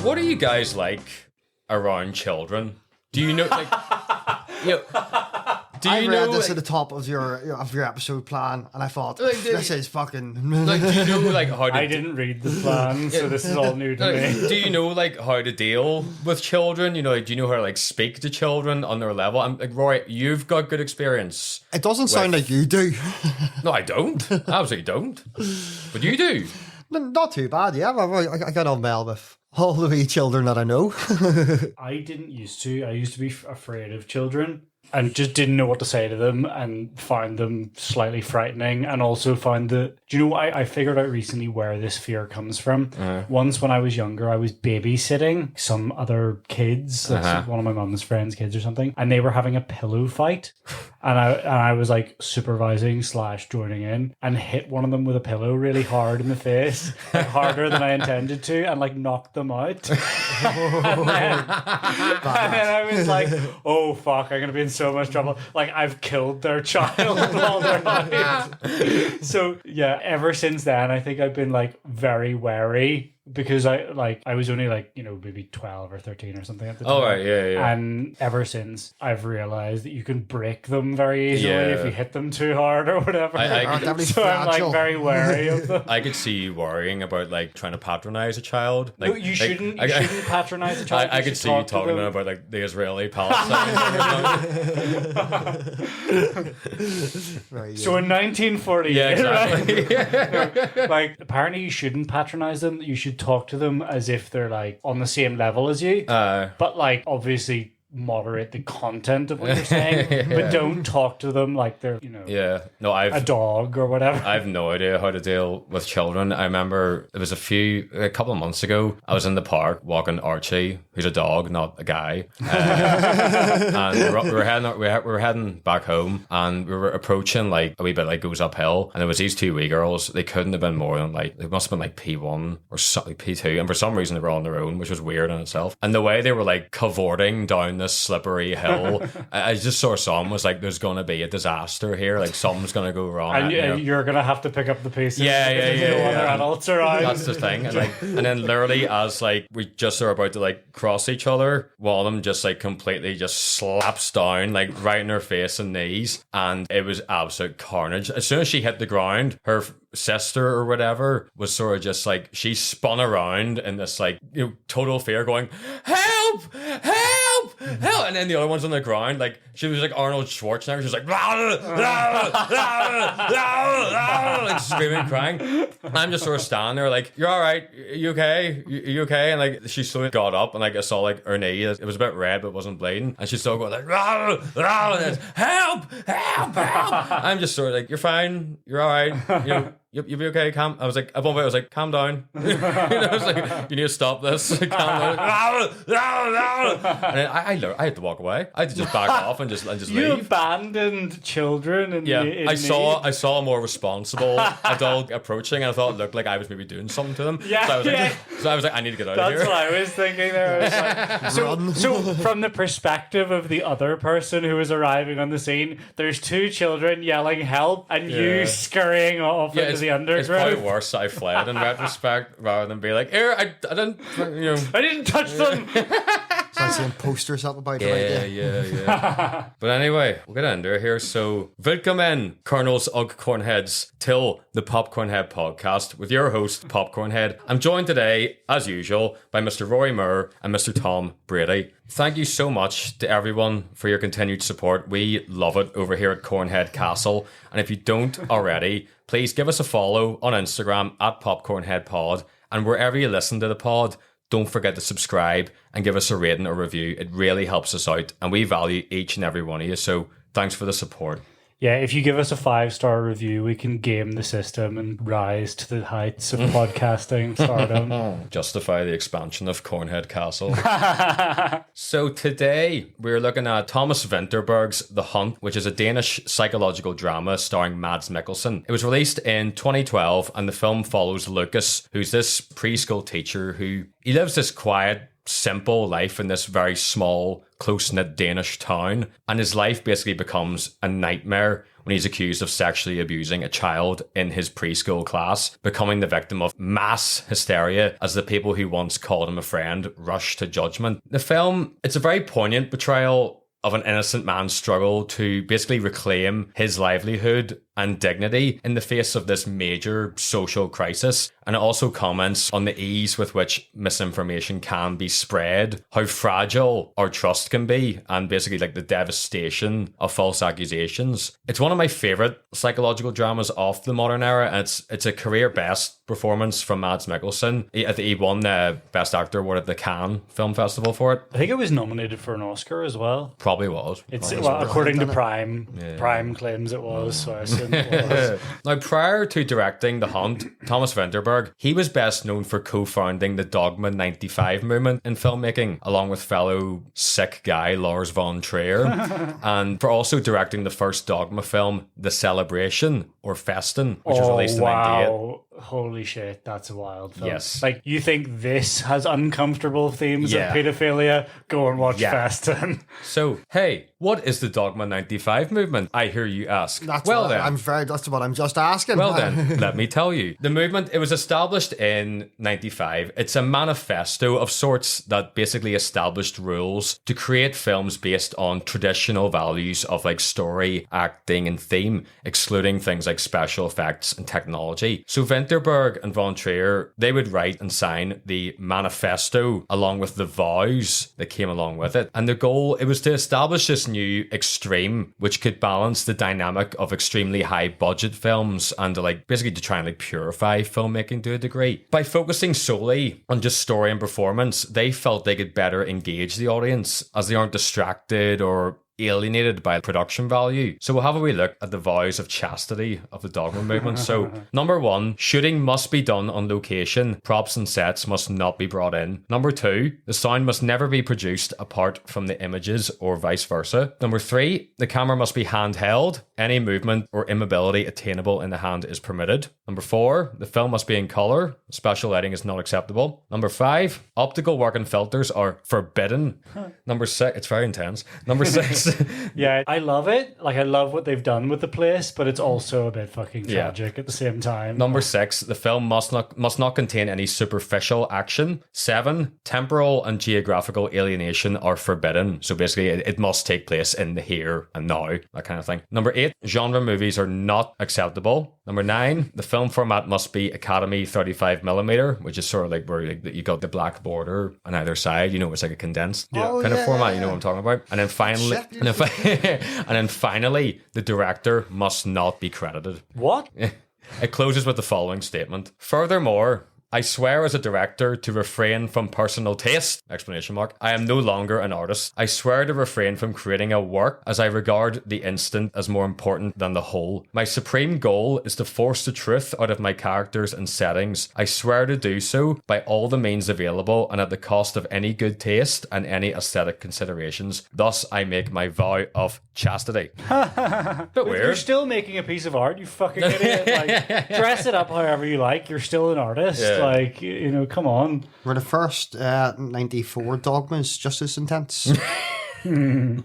What are you guys like around children? Do you know, like, you know, I read this at the top of your episode plan, and I thought, this is fucking... Like, do you know, like, how to... I didn't read the plan, so this is all new to me. Do you know, like, how to deal with children? You know, like, do you know how to, like, speak to children on their level? I'm like, Rory, you've got good experience. It doesn't sound like you do. No, I don't. I absolutely don't. But you do. Not too bad, yeah. I get on well with all the wee children that I know. I didn't used to. I used to be afraid of children and just didn't know what to say to them and found them slightly frightening, and also found that, do you know what, I figured out recently where this fear comes from. Once when I was younger, I was babysitting some other kids, like one of my mum's friends' kids or something, and they were having a pillow fight. And I was like supervising / joining in, and hit one of them with a pillow really hard in the face, like harder than I intended to, and like knocked them out. and then I was like, oh fuck, I'm gonna be in so much trouble. Like, I've killed their child while they're alive. So yeah, ever since then, I think I've been like very wary. Because I was only like, you know, maybe 12 or 13 or something at the time. Oh, right, yeah. And ever since, I've realised that you can break them very easily if you hit them too hard or whatever. So I'm like very wary of them. I could see you worrying about like trying to patronise a child. Like, no, you shouldn't patronise a child. I could see you talking to them about like the Israeli Palestine. So in 1948, yeah, exactly. Right? Like, apparently you shouldn't patronise them. You should talk to them as if they're like on the same level as you, but like obviously moderate the content of what you're saying, but don't talk to them like they're, you know, a dog or whatever. I have no idea how to deal with children. I remember it was a couple of months ago, I was in the park walking Archie, who's a dog, not a guy, and we were heading back home, and we were approaching like a wee bit like goes uphill, and there was these two wee girls. They couldn't have been more than like, they must have been like P1 or something, P2, and for some reason they were on their own, which was weird in itself. And the way they were like cavorting down this slippery hill, I just saw someone was like, there's gonna be a disaster here, like something's gonna go wrong, and you're gonna have to pick up the pieces. No other adults around. That's the thing. And then literally as like we just are about to like cross each other, one of them just like completely just slaps down like right in her face and knees, and it was absolute carnage. As soon as she hit the ground, her sister or whatever was sort of just like, she spun around in this like, you know, total fear, going, help, help, help, and then the other one's on the ground, like she was like Arnold Schwarzenegger. She was like, like screaming, crying. I'm just sort of standing there like, you're all right, you okay, you okay? And like she slowly got up, and like I saw like her knee, it was a bit red but it wasn't bleeding, and she's still going like, and help, help, help. I'm just sort of like, you're fine, you're all right, you know, you'll be okay, calm. I was like, at one point I was like, calm down. You know, I was like, you need to stop this. Calm down. And then I had to walk away. I had to just back off and just leave. You abandoned children in I saw a more responsible adult approaching, and I thought it looked like I was maybe doing something to them. Yeah, so I was like, I need to get out of here. That's what I was thinking there. I was like, so from the perspective of the other person who was arriving on the scene, there's two children yelling help, and you scurrying off into the undergrowth. It's probably worse I fled in retrospect rather than be like, here, I didn't, you know, I didn't touch them. So I see posters up about it. Yeah. But anyway, we'll get into it here. So, willkommen, Colonels og Cornheads, till the Popcornhead podcast with your host, Popcornhead. I'm joined today, as usual, by Mr. Rory Moore and Mr. Tom Brady. Thank you so much to everyone for your continued support. We love it over here at Cornhead Castle. And if you don't already, please give us a follow on Instagram at PopcornheadPod. And wherever you listen to the pod, don't forget to subscribe and give us a rating or review. It really helps us out, and we value each and every one of you. So thanks for the support. Yeah, if you give us a 5-star review, we can game the system and rise to the heights of podcasting stardom. Justify the expansion of Cornhead Castle. So today we're looking at Thomas Vinterberg's The Hunt, which is a Danish psychological drama starring Mads Mikkelsen. It was released in 2012, and the film follows Lucas, who's this preschool teacher who he lives this quiet, simple life in this very small, close-knit Danish town, and his life basically becomes a nightmare when he's accused of sexually abusing a child in his preschool class, becoming the victim of mass hysteria as the people who once called him a friend rush to judgment. The film, it's a very poignant portrayal of an innocent man's struggle to basically reclaim his livelihood and dignity in the face of this major social crisis. And it also comments on the ease with which misinformation can be spread, how fragile our trust can be, and basically like the devastation of false accusations. It's one of my favourite psychological dramas of the modern era, and it's a career best performance from Mads Mikkelsen. He won the Best Actor award at the Cannes Film Festival for it. I think it was nominated for an Oscar as well. Probably was. According to Prime claims it was, so I assume it was. Now, prior to directing The Hunt, Thomas Vinterberg, he was best known for co-founding the Dogma 95 movement in filmmaking, along with fellow sick guy Lars von Trier, and for also directing the first Dogma film, The Celebration, or Festen, which was released in 98. Holy shit, that's a wild film. Yes. Like, you think this has uncomfortable themes Yeah. of pedophilia? Go and watch Festen. So, hey, what is the Dogma 95 movement? I hear you ask. That's what I'm just asking. Well then, let me tell you. The movement, it was established in 95. It's a manifesto of sorts that basically established rules to create films based on traditional values of like story, acting, and theme, excluding things like special effects and technology. So Vinterberg and von Trier, they would write and sign the manifesto along with the vows that came along with it. And the goal, it was to establish this new extreme which could balance the dynamic of extremely high budget films and basically to try and purify filmmaking to a degree. By focusing solely on just story and performance, they felt they could better engage the audience as they aren't distracted or alienated by production value. So we'll have a wee look at the vows of chastity of the Dogma movement. So, number 1, shooting must be done on location. Props and sets must not be brought in. Number 2, the sound must never be produced apart from the images or vice versa. Number 3, the camera must be handheld. Any movement or immobility attainable in the hand is permitted. Number 4, the film must be in colour. Special lighting is not acceptable. Number 5, optical work and filters are forbidden. Number 6, it's very intense. Number 6, yeah, I love it. Like, I love what they've done with the place, but it's also a bit fucking tragic at the same time. Number 6, the film must not contain any superficial action. 7, temporal and geographical alienation are forbidden. So basically, it must take place in the here and now, that kind of thing. Number 8, genre movies are not acceptable. Number 9, the film format must be Academy 35mm, which is sort of like where you got the black border on either side. You know, it's like a condensed kind of format. You know what I'm talking about. And then finally, and then finally, the director must not be credited. What? It closes with the following statement. Furthermore, I swear as a director to refrain from personal taste, ! I am no longer an artist. I swear to refrain from creating a work as I regard the instant as more important than the whole. My supreme goal is to force the truth out of my characters and settings. I swear to do so by all the means available and at the cost of any good taste and any aesthetic considerations. Thus, I make my vow of chastity. Bit weird. You're still making a piece of art, you fucking idiot. Like, dress it up however you like. You're still an artist. Yeah. Like, you know, come on. Were the first 94 dogmas just as intense? You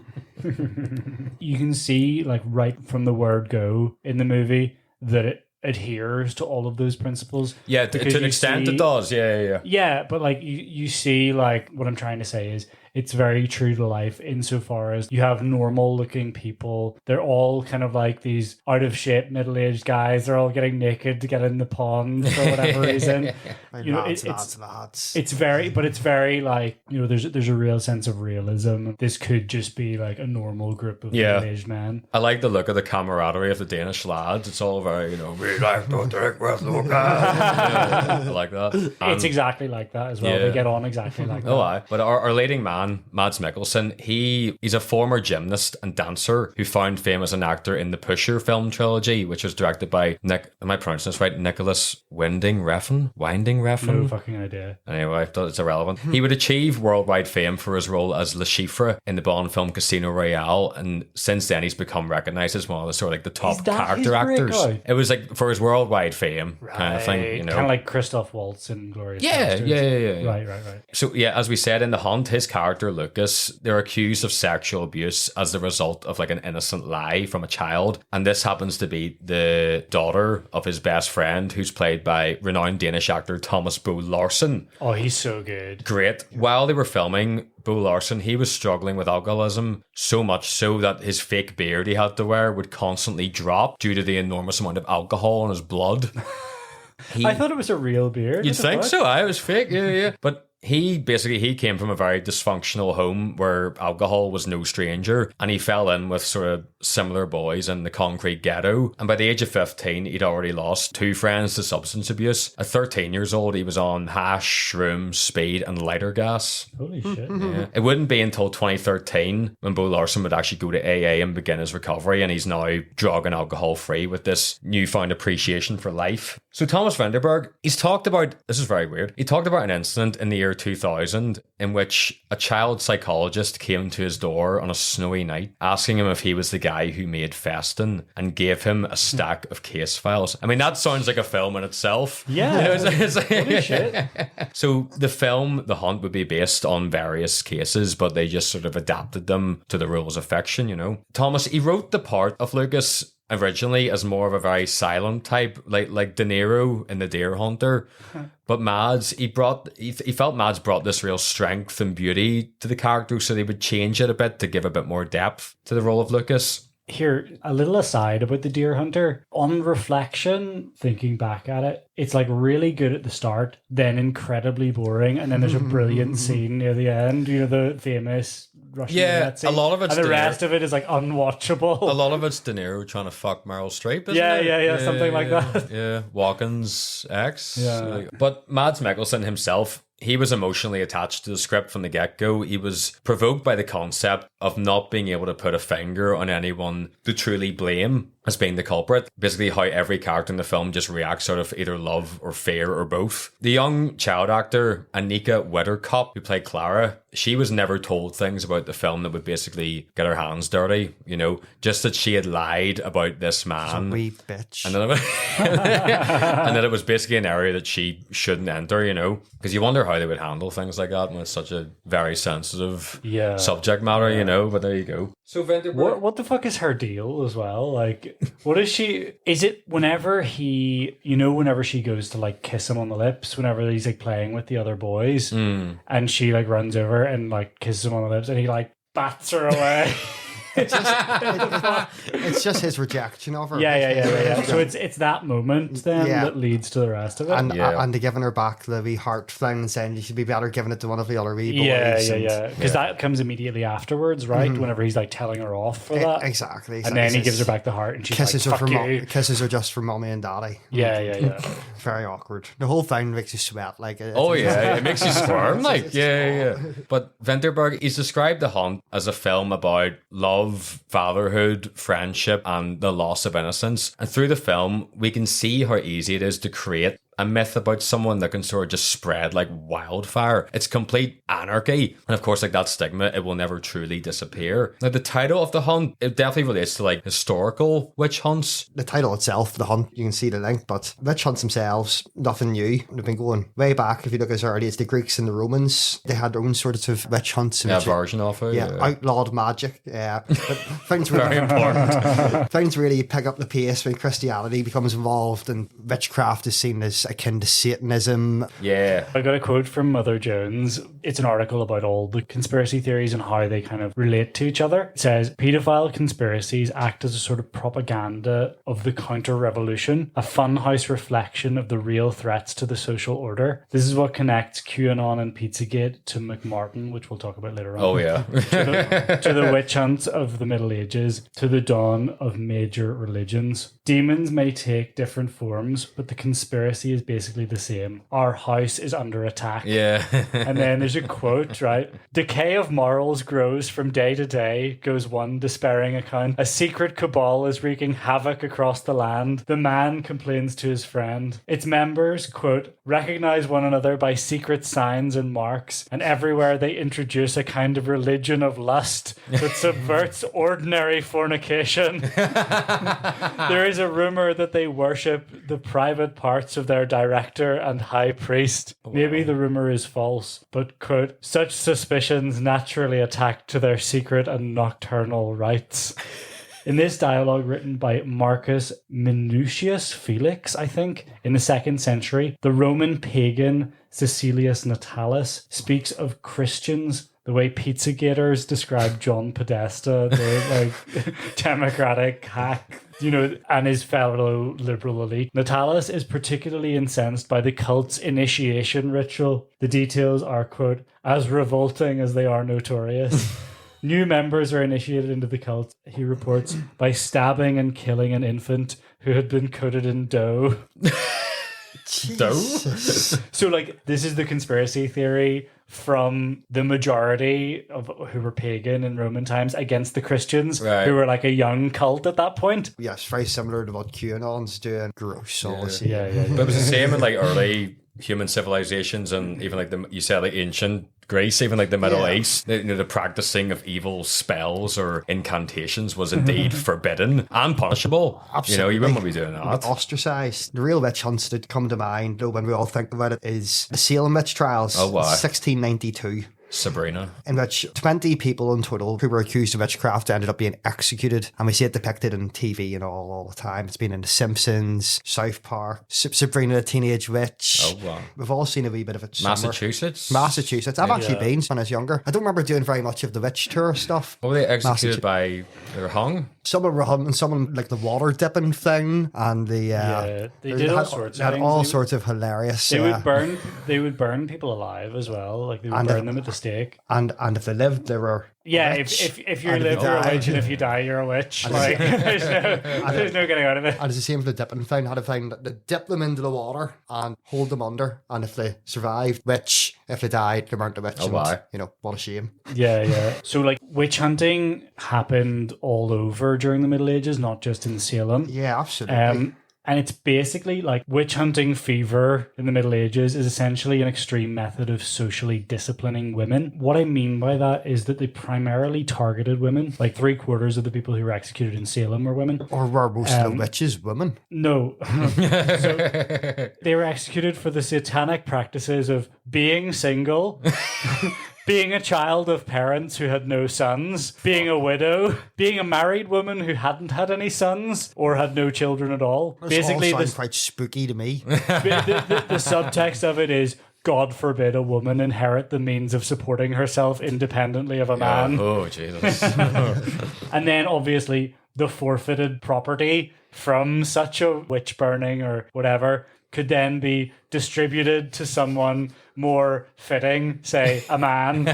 can see, like, right from the word go in the movie that it adheres to all of those principles. Yeah, to an extent it does. Yeah. Yeah, but like you see, like, what I'm trying to say is it's very true to life insofar as you have normal looking people. They're all kind of like these out of shape middle-aged guys. They're all getting naked to get in the pond for whatever reason. You know, it's very like, you know, there's a real sense of realism. This could just be like a normal group of middle-aged men. I like the look of the camaraderie of the Danish lads. It's all very, you know, we like to drink with the guys. I like that. It's exactly like that as well. They get on exactly like that. Oh, aye. But our leading man, Mads Mikkelsen, he's a former gymnast and dancer who found fame as an actor in the Pusher film trilogy, which was directed by am I pronouncing this right? Nicholas Winding Refn? No fucking idea. Anyway, it's irrelevant. He would achieve worldwide fame for his role as Le Chiffre in the Bond film Casino Royale, and since then he's become recognised as one of the sort of like the top character actors. It was like for his worldwide fame kind of thing, you know. Kind of like Christoph Waltz in Glorious Bastards. Yeah. Right. So yeah, as we said in The Hunt, his character character Lucas, they're accused of sexual abuse as the result of like an innocent lie from a child. And this happens to be the daughter of his best friend, who's played by renowned Danish actor Thomas Bo Larsen. Oh, he's so good. Great. While they were filming, Bo Larsen, he was struggling with alcoholism, so much so that his fake beard he had to wear would constantly drop due to the enormous amount of alcohol in his blood. I thought it was a real beard. You'd think so. I was fake. Yeah. But he came from a very dysfunctional home where alcohol was no stranger, and he fell in with sort of similar boys in the concrete ghetto. And by the age of 15, he'd already lost 2 friends to substance abuse. At 13 years old, he was on hash, shrooms, speed, and lighter gas. Holy shit. Yeah. It wouldn't be until 2013 when Bo Larsen would actually go to AA and begin his recovery, and he's now drug and alcohol free with this newfound appreciation for life. So Thomas Vinterberg, he's talked about, this is very weird, he talked about an incident in the year 2000 in which a child psychologist came to his door on a snowy night asking him if he was the guy who made Festin, and gave him a stack of case files. I mean, that sounds like a film in itself. Yeah. You know, it's Holy shit. So the film The Hunt would be based on various cases, but they just sort of adapted them to the rules of fiction, you know. Thomas, he wrote the part of Lucas originally as more of a very silent type, like De Niro in The Deer Hunter. But Mads, he felt Mads brought this real strength and beauty to the character, so they would change it a bit to give a bit more depth to the role of Lucas. Here, a little aside about the Deer Hunter. On reflection, thinking back at it, it's like really good at the start, then incredibly boring, and then there's a brilliant scene near the end. You know, the famous Russian roulette scene. A lot of it's and the rest of it is like unwatchable. A lot of it's De Niro trying to fuck Meryl Streep, isn't it? Yeah, something like that. Yeah, Walken's ex. Yeah. But Mads Mikkelsen himself, he was emotionally attached to the script from the get-go. He was provoked by the concept of not being able to put a finger on anyone to truly blame as being the culprit. Basically how every character in the film just reacts out of either love or fear or both. The young child actor, Annika Witterkop, who played Clara, she was never told things about the film that would basically get her hands dirty, you know, just that she had lied about this man. She's a wee bitch. And then it was basically an area that she shouldn't enter, you know, because you wonder how they would handle things like that when it's such a very sensitive subject matter, you know, but there you go. So Vinterberg, what the fuck is her deal as well? Like, what is she? Is it whenever she goes to like kiss him on the lips, whenever he's like playing with the other boys, and she like runs over and like kisses him on the lips, and he like bats her away. It's just his rejection of her. Yeah. So it's that moment then that leads to the rest of it. And they giving her back the wee heart thing and saying you should be better giving it to one of the other wee boys. Yeah. Because that comes immediately afterwards, right? Whenever he's like telling her off for that. Exactly. And then he gives her back the heart and she kisses like, her fuck you. Kisses her just for mommy and daddy. Yeah. Very awkward. The whole thing makes you sweat. Like it makes you squirm. Like, yeah. But Vinterberg, he's described The Hunt as a film about love, fatherhood, friendship, and the loss of innocence. And through the film, we can see how easy it is to create a myth about someone that can sort of just spread like wildfire. It's complete anarchy. And of course, like that stigma, it will never truly disappear. Now, the title of The Hunt, it definitely relates to like historical witch hunts. The title itself, The Hunt, you can see the link, but witch hunts themselves, nothing new. They've been going way back. If you look as early as the Greeks and the Romans, they had their own sorts of witch hunts. Yeah, version of it. Yeah, outlawed magic. Yeah. But things very important. Things really pick up the pace when Christianity becomes involved and witchcraft is seen as akin to Satanism. Yeah. I got a quote from Mother Jones. It's an article about all the conspiracy theories and how they kind of relate to each other. It says, pedophile conspiracies act as a sort of propaganda of the counter-revolution, a funhouse reflection of the real threats to the social order. This is what connects QAnon and Pizzagate to McMartin, which we'll talk about later on. Oh, yeah. to the witch hunts of the Middle Ages, to the dawn of major religions. Demons may take different forms, but the conspiracy is basically the same. Our house is under attack. Yeah. And then there's a quote, right? Decay of morals grows from day to day, goes one despairing account. A secret cabal is wreaking havoc across the land. The man complains to his friend. Its members, quote, recognize one another by secret signs and marks, and everywhere they introduce a kind of religion of lust that subverts ordinary fornication. There is a rumor that they worship the private parts of their their director and high priest. Maybe the rumor is false, but quote, such suspicions naturally attack to their secret and nocturnal rites. In this dialogue written by Marcus Minucius Felix, I think, in the 2nd century, the Roman pagan Caecilius Natalis speaks of Christians the way Pizzagators describe John Podesta, the democratic hack, and his fellow liberal elite. Natalis is particularly incensed by the cult's initiation ritual. The details are, quote, as revolting as they are notorious. New members are initiated into the cult, he reports, by stabbing and killing an infant who had been coated in dough. Jesus. So, this is the conspiracy theory from the majority of who were pagan in Roman times against the Christians, who were like a young cult at that point. Yes, very similar to what QAnon's doing. Gross, honestly. Yeah. But it was the same in early human civilizations, and even you said ancient Greece, even the Middle East, the practicing of evil spells or incantations was indeed forbidden and punishable. Absolutely. You wouldn't want to be doing that. Ostracized. The real witch hunts that come to mind, though, when we all think about it, is the Salem witch trials. Oh, wow. 1692. Sabrina. In which 20 people in total who were accused of witchcraft ended up being executed. And we see it depicted on TV and all the time. It's been in The Simpsons, South Park, Sabrina the Teenage Witch. Oh, wow. We've all seen a wee bit of it. Massachusetts? I've actually been when I was younger. I don't remember doing very much of the witch tour stuff. Were they executed by... They were hung? Someone were hung, and someone the water dipping thing, and they did all sorts of things. All sorts of hilarious. They would burn people alive as well. They would burn them at the stake. And if they lived, they were if you live, you're a witch, and if you die, you're a witch. There's no getting out of it. And it's the same for the dipping thing. Had a thing that they dip them into the water and hold them under, and if they survived, witch. If they died, they weren't a witch. Oh, wow. What a shame. Yeah. So witch hunting happened all over during the Middle Ages, not just in Salem. Yeah, absolutely. And it's basically witch hunting fever in the Middle Ages is essentially an extreme method of socially disciplining women. What I mean by that is that they primarily targeted women. 3/4 of the people who were executed in Salem were women. Or were most of the witches women? No. So they were executed for the satanic practices of being single, being a child of parents who had no sons, being a widow, being a married woman who hadn't had any sons or had no children at all. Basically, all sounds quite spooky to me. The subtext of it is, God forbid a woman inherit the means of supporting herself independently of a man. Oh, Jesus. And then, obviously, the forfeited property from such a witch burning or whatever could then be distributed to someone more fitting, say a man.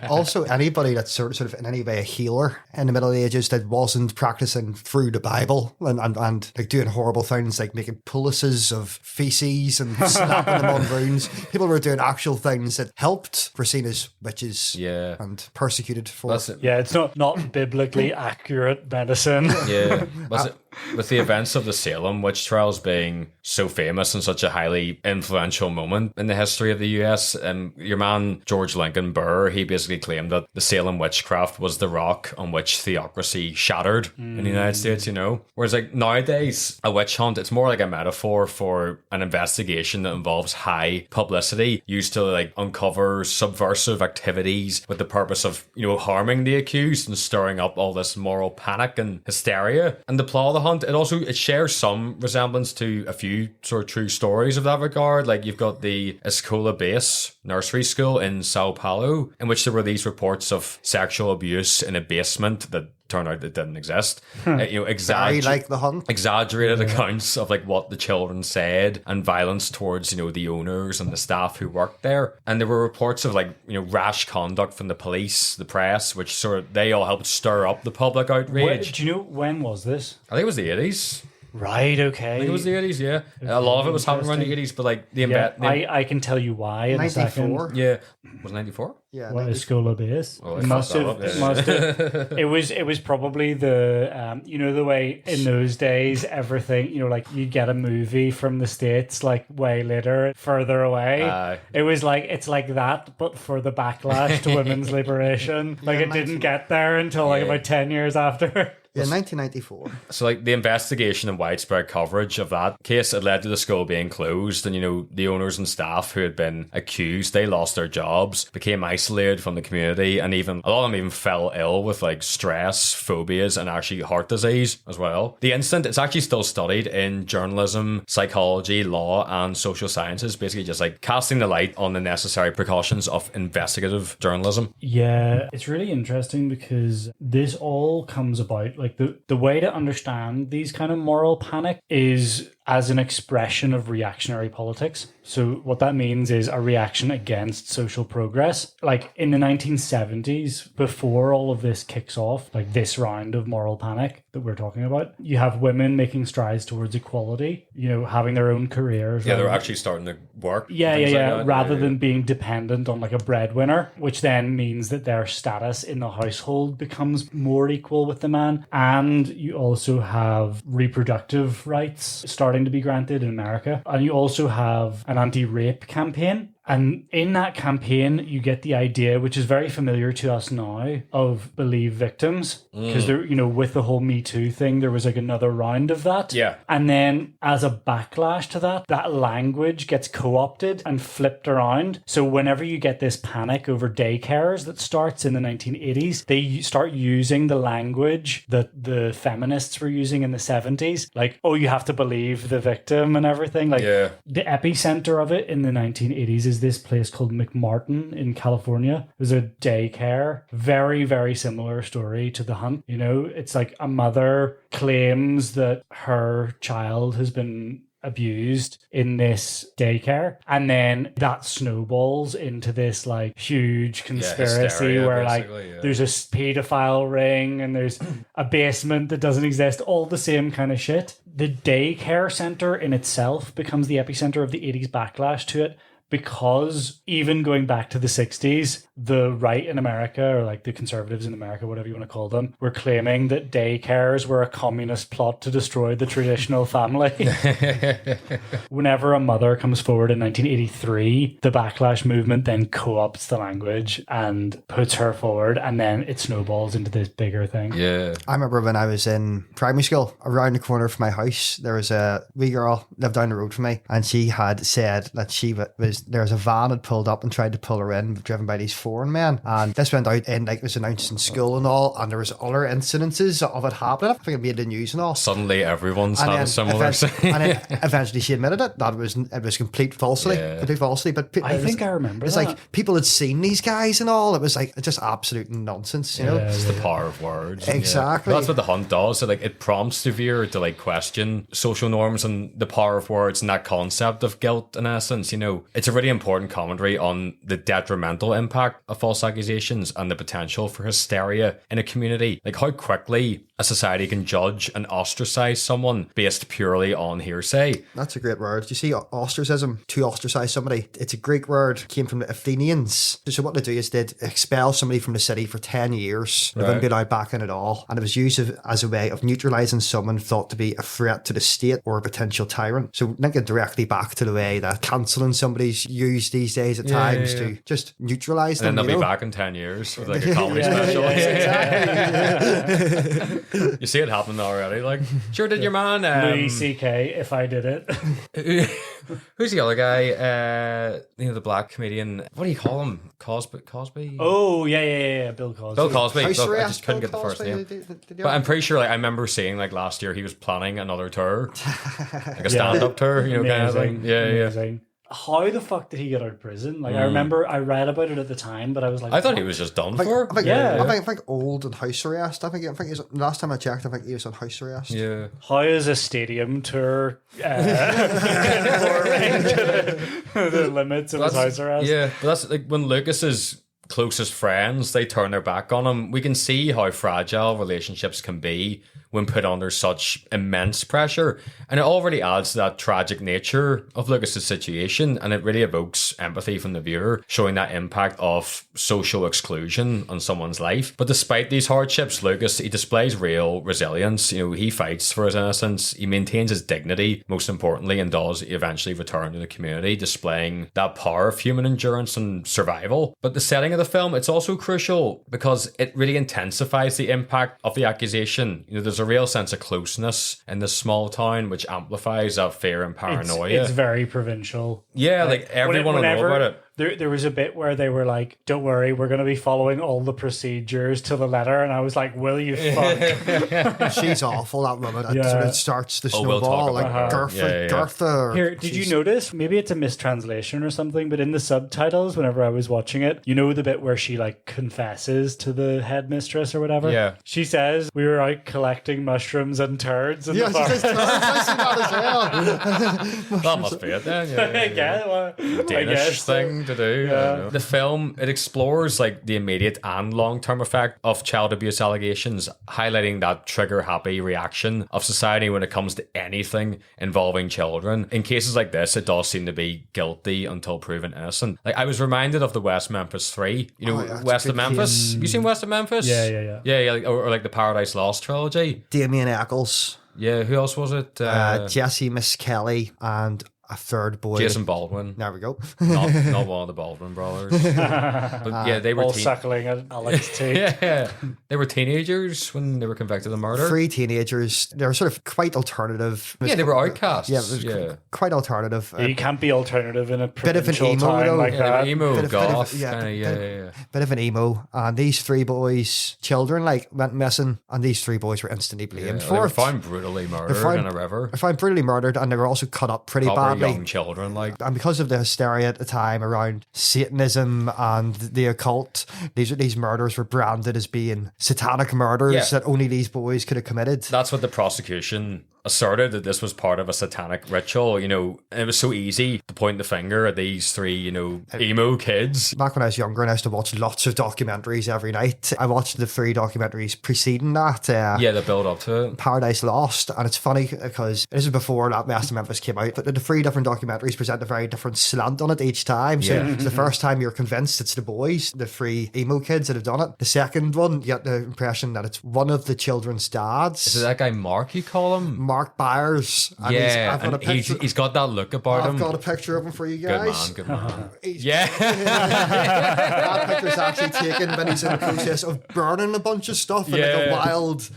Also, anybody that's sort of in any way a healer in the Middle Ages that wasn't practicing through the Bible and doing horrible things like making poultices of feces and snapping them on wounds. People were doing actual things that helped were seen as witches and persecuted for. Yeah, it's not biblically accurate medicine. Yeah. Was it with the events of the Salem witch trials being so famous and such a highly influential moment in the history of the US, your man George Lincoln Burr, he basically claimed that the Salem witchcraft was the rock on which theocracy shattered in the United States, Whereas nowadays, a witch hunt, it's more like a metaphor for an investigation that involves high publicity used to uncover subversive activities with the purpose of, harming the accused and stirring up all this moral panic and hysteria. And the plot of the hunt, it shares some resemblance to a few sort of true stories of that regard. You've got the Escola Base nursery school in Sao Paulo, in which there were these reports of sexual abuse in a basement that turned out it didn't exist. The hunt. Exaggerated accounts of what the children said and violence towards the owners and the staff who worked there. And there were reports of rash conduct from the police, the press, which they all helped stir up the public outrage. Do you know when was this? I think it was the 80s. Right, okay. I think it was the 80s, yeah. A lot of it was happening around the 80s, but I can tell you why in 94? a second. Yeah. Was it 94? Yeah. What is Escola Base? Oh, Must have. It was probably the the way in those days everything you get a movie from the States way later further away. It was it's like that, but for the backlash to women's liberation. It didn't get there until about 10 years after. Yeah, 1994. So, like, the investigation and widespread coverage of that case, it led to the school being closed. And, you know, the owners and staff who had been accused, they lost their jobs, became isolated from the community, and even a lot of them even fell ill with, like, stress, phobias, and actually heart disease as well. The incident, it's actually still studied in journalism, psychology, law, and social sciences, basically just, like, casting the light on the necessary precautions of investigative journalism. Yeah, it's really interesting because this all comes about, like, the way to understand these kind of moral panic is as an expression of reactionary politics. So what that means is a reaction against social progress. Like in the 1970s, before all of this kicks off, like this round of moral panic that we're talking about, you have women making strides towards equality, you know, having their own careers. Yeah, they're actually starting to work. Yeah. Rather than being dependent on like a breadwinner, which then means that their status in the household becomes more equal with the man. And you also have reproductive rights starting to be granted in America. And you also have an anti-rape campaign. And in that campaign, you get the idea, which is very familiar to us now, of believe victims. Because there, you know, with the whole Me Too thing, there was like another round of that. Yeah. And then as a backlash to that, that language gets co-opted and flipped around. So whenever you get this panic over daycares that starts in the 1980s, they start using the language that the feminists were using in the 70s. Like, oh, you have to believe the victim and everything. Like, the epicenter of it in the 1980s is this place called McMartin in California. It was a daycare. Very, very similar story to The Hunt. You know, it's like a mother claims that her child has been abused in this daycare, and then that snowballs into this like huge conspiracy hysteria, where like there's a pedophile ring and there's a basement that doesn't exist, all the same kind of shit. The daycare center in itself becomes the epicenter of the 80s backlash to it, because even going back to the 60s, the right in America, or like the conservatives in America, whatever you want to call them, were claiming that daycares were a communist plot to destroy the traditional family. Whenever a mother comes forward in 1983, the backlash movement then co-opts the language and puts her forward, and then it snowballs into this bigger thing. Yeah. I remember when I was in primary school, around the corner from my house, there was a wee girl lived down the road from me, and she had said that she was there was a van had pulled up and tried to pull her in, driven by these foreign men. And this went out in, like, it was announced in school and all, and there was other incidences of it happening. I think it made the news and all. Suddenly everyone's had a similar thing. And then eventually she admitted it, that it was complete falsity. Complete falsity. But I think I remember it's that. Like people had seen these guys and all. It was like just absolute nonsense, you know? It's the power of words. Exactly. Well, that's what The Hunt does. So, like, it prompts the viewer to like question social norms and the power of words and that concept of guilt in essence, you know. It's a really important commentary on the detrimental impact of false accusations and the potential for hysteria in a community. Like how quickly a society can judge and ostracize someone based purely on hearsay. That's a great word. You see, ostracism, to ostracize somebody, it's a Greek word, came from the Athenians. So what they do is they'd expel somebody from the city for 10 years. They wouldn't be allowed back in at all. And it was used as a way of neutralizing someone thought to be a threat to the state or a potential tyrant. So linking directly back to the way that cancelling somebody's used these days at times to just neutralize them. And then they'll be back in 10 years with like a comedy special. Exactly. You see it happening already. Like, sure did your man. Louis C.K. if I did it. Who's the other guy? You know, the black comedian. What do you call him? Cosby? Oh, yeah. Bill Cosby. Bill Cosby. House Look, I arrest, just couldn't Bill get the first Cosby. name. Did But I'm pretty sure, like, I remember seeing, like, last year he was planning another tour. Like a stand-up tour, you know, kind of thing. Yeah. Amazing. How the fuck did he get out of prison? Like, I remember I read about it at the time, but I was like, I thought he was just done for. I think old and house arrest. I think he's, last time I checked, I think he was on house arrest. Yeah. How is a stadium tour conforming to the limits of his house arrest? Yeah, but that's like when Lucas's closest friends, they turn their back on him. We can see how fragile relationships can be when put under such immense pressure. And it already adds to that tragic nature of Lucas's situation, and it really evokes empathy from the viewer, showing that impact of social exclusion on someone's life. But despite these hardships, Lucas, he displays real resilience. He fights for his innocence, he maintains his dignity, most importantly, and does eventually return to the community, displaying that power of human endurance and survival. But the setting of the film, it's also crucial because it really intensifies the impact of the accusation. There's a real sense of closeness in this small town, which amplifies that fear and paranoia. It's very provincial. Yeah, like everyone will know about it. There was a bit where they were like, don't worry, we're going to be following all the procedures to the letter. And I was like, will you fuck? She's awful, that woman. It sort of starts the snowball. We'll talk like about her. Gertha. Here, did you notice? Maybe it's a mistranslation or something, but in the subtitles, whenever I was watching it, the bit where she like confesses to the headmistress or whatever? Yeah. She says, we were out collecting mushrooms and turds. In Yeah, the she says turds. I see that as well. That must be it then. I Danish guess thing to do. Yeah. The film, it explores like the immediate and long-term effect of child abuse allegations, highlighting that trigger-happy reaction of society when it comes to anything involving children. In cases like this, it does seem to be guilty until proven innocent. Like, I was reminded of the West Memphis 3. West of Memphis. Have you seen West of Memphis? Yeah. Yeah, or like the Paradise Lost trilogy. Damien Eccles. Yeah, who else was it? Jesse Miss Kelly and a third boy. Jason Baldwin. There we go. Not one of the Baldwin brothers. But yeah, they were all suckling at Alex Tate. Yeah, they were teenagers when they were convicted of murder. 3 teenagers. They were sort of quite alternative. Yeah, they were outcasts. Yeah, it was quite alternative. You can't be alternative in a bit of an provincial emo, town though. like that. Emo, goth. Bit of an emo. And these 3 boys, children, like, went missing, and these 3 boys were instantly blamed for They were it. found brutally murdered in a river. They found brutally murdered, and they were also cut up pretty badly. Young children, like. And because of the hysteria at the time around Satanism and the occult, these murders were branded as being satanic murders that only these boys could have committed. That's what the prosecution asserted, that this was part of a satanic ritual, and it was so easy to point the finger at these 3, emo kids. Back when I was younger and I used to watch lots of documentaries every night, I watched the 3 documentaries preceding that. They build up to it. Paradise Lost, and it's funny because this is before that West of Memphis came out, but the 3 different documentaries present a very different slant on it each time. So the first time you're convinced it's the boys, the 3 emo kids that have done it. The second one, you get the impression that it's one of the children's dads. Is it that guy Mark, you call him? Mark Byers. And he's got that look about him. I've got a picture of him for you guys. Good man. That picture's actually taken when he's in the process of burning a bunch of stuff in like a wild,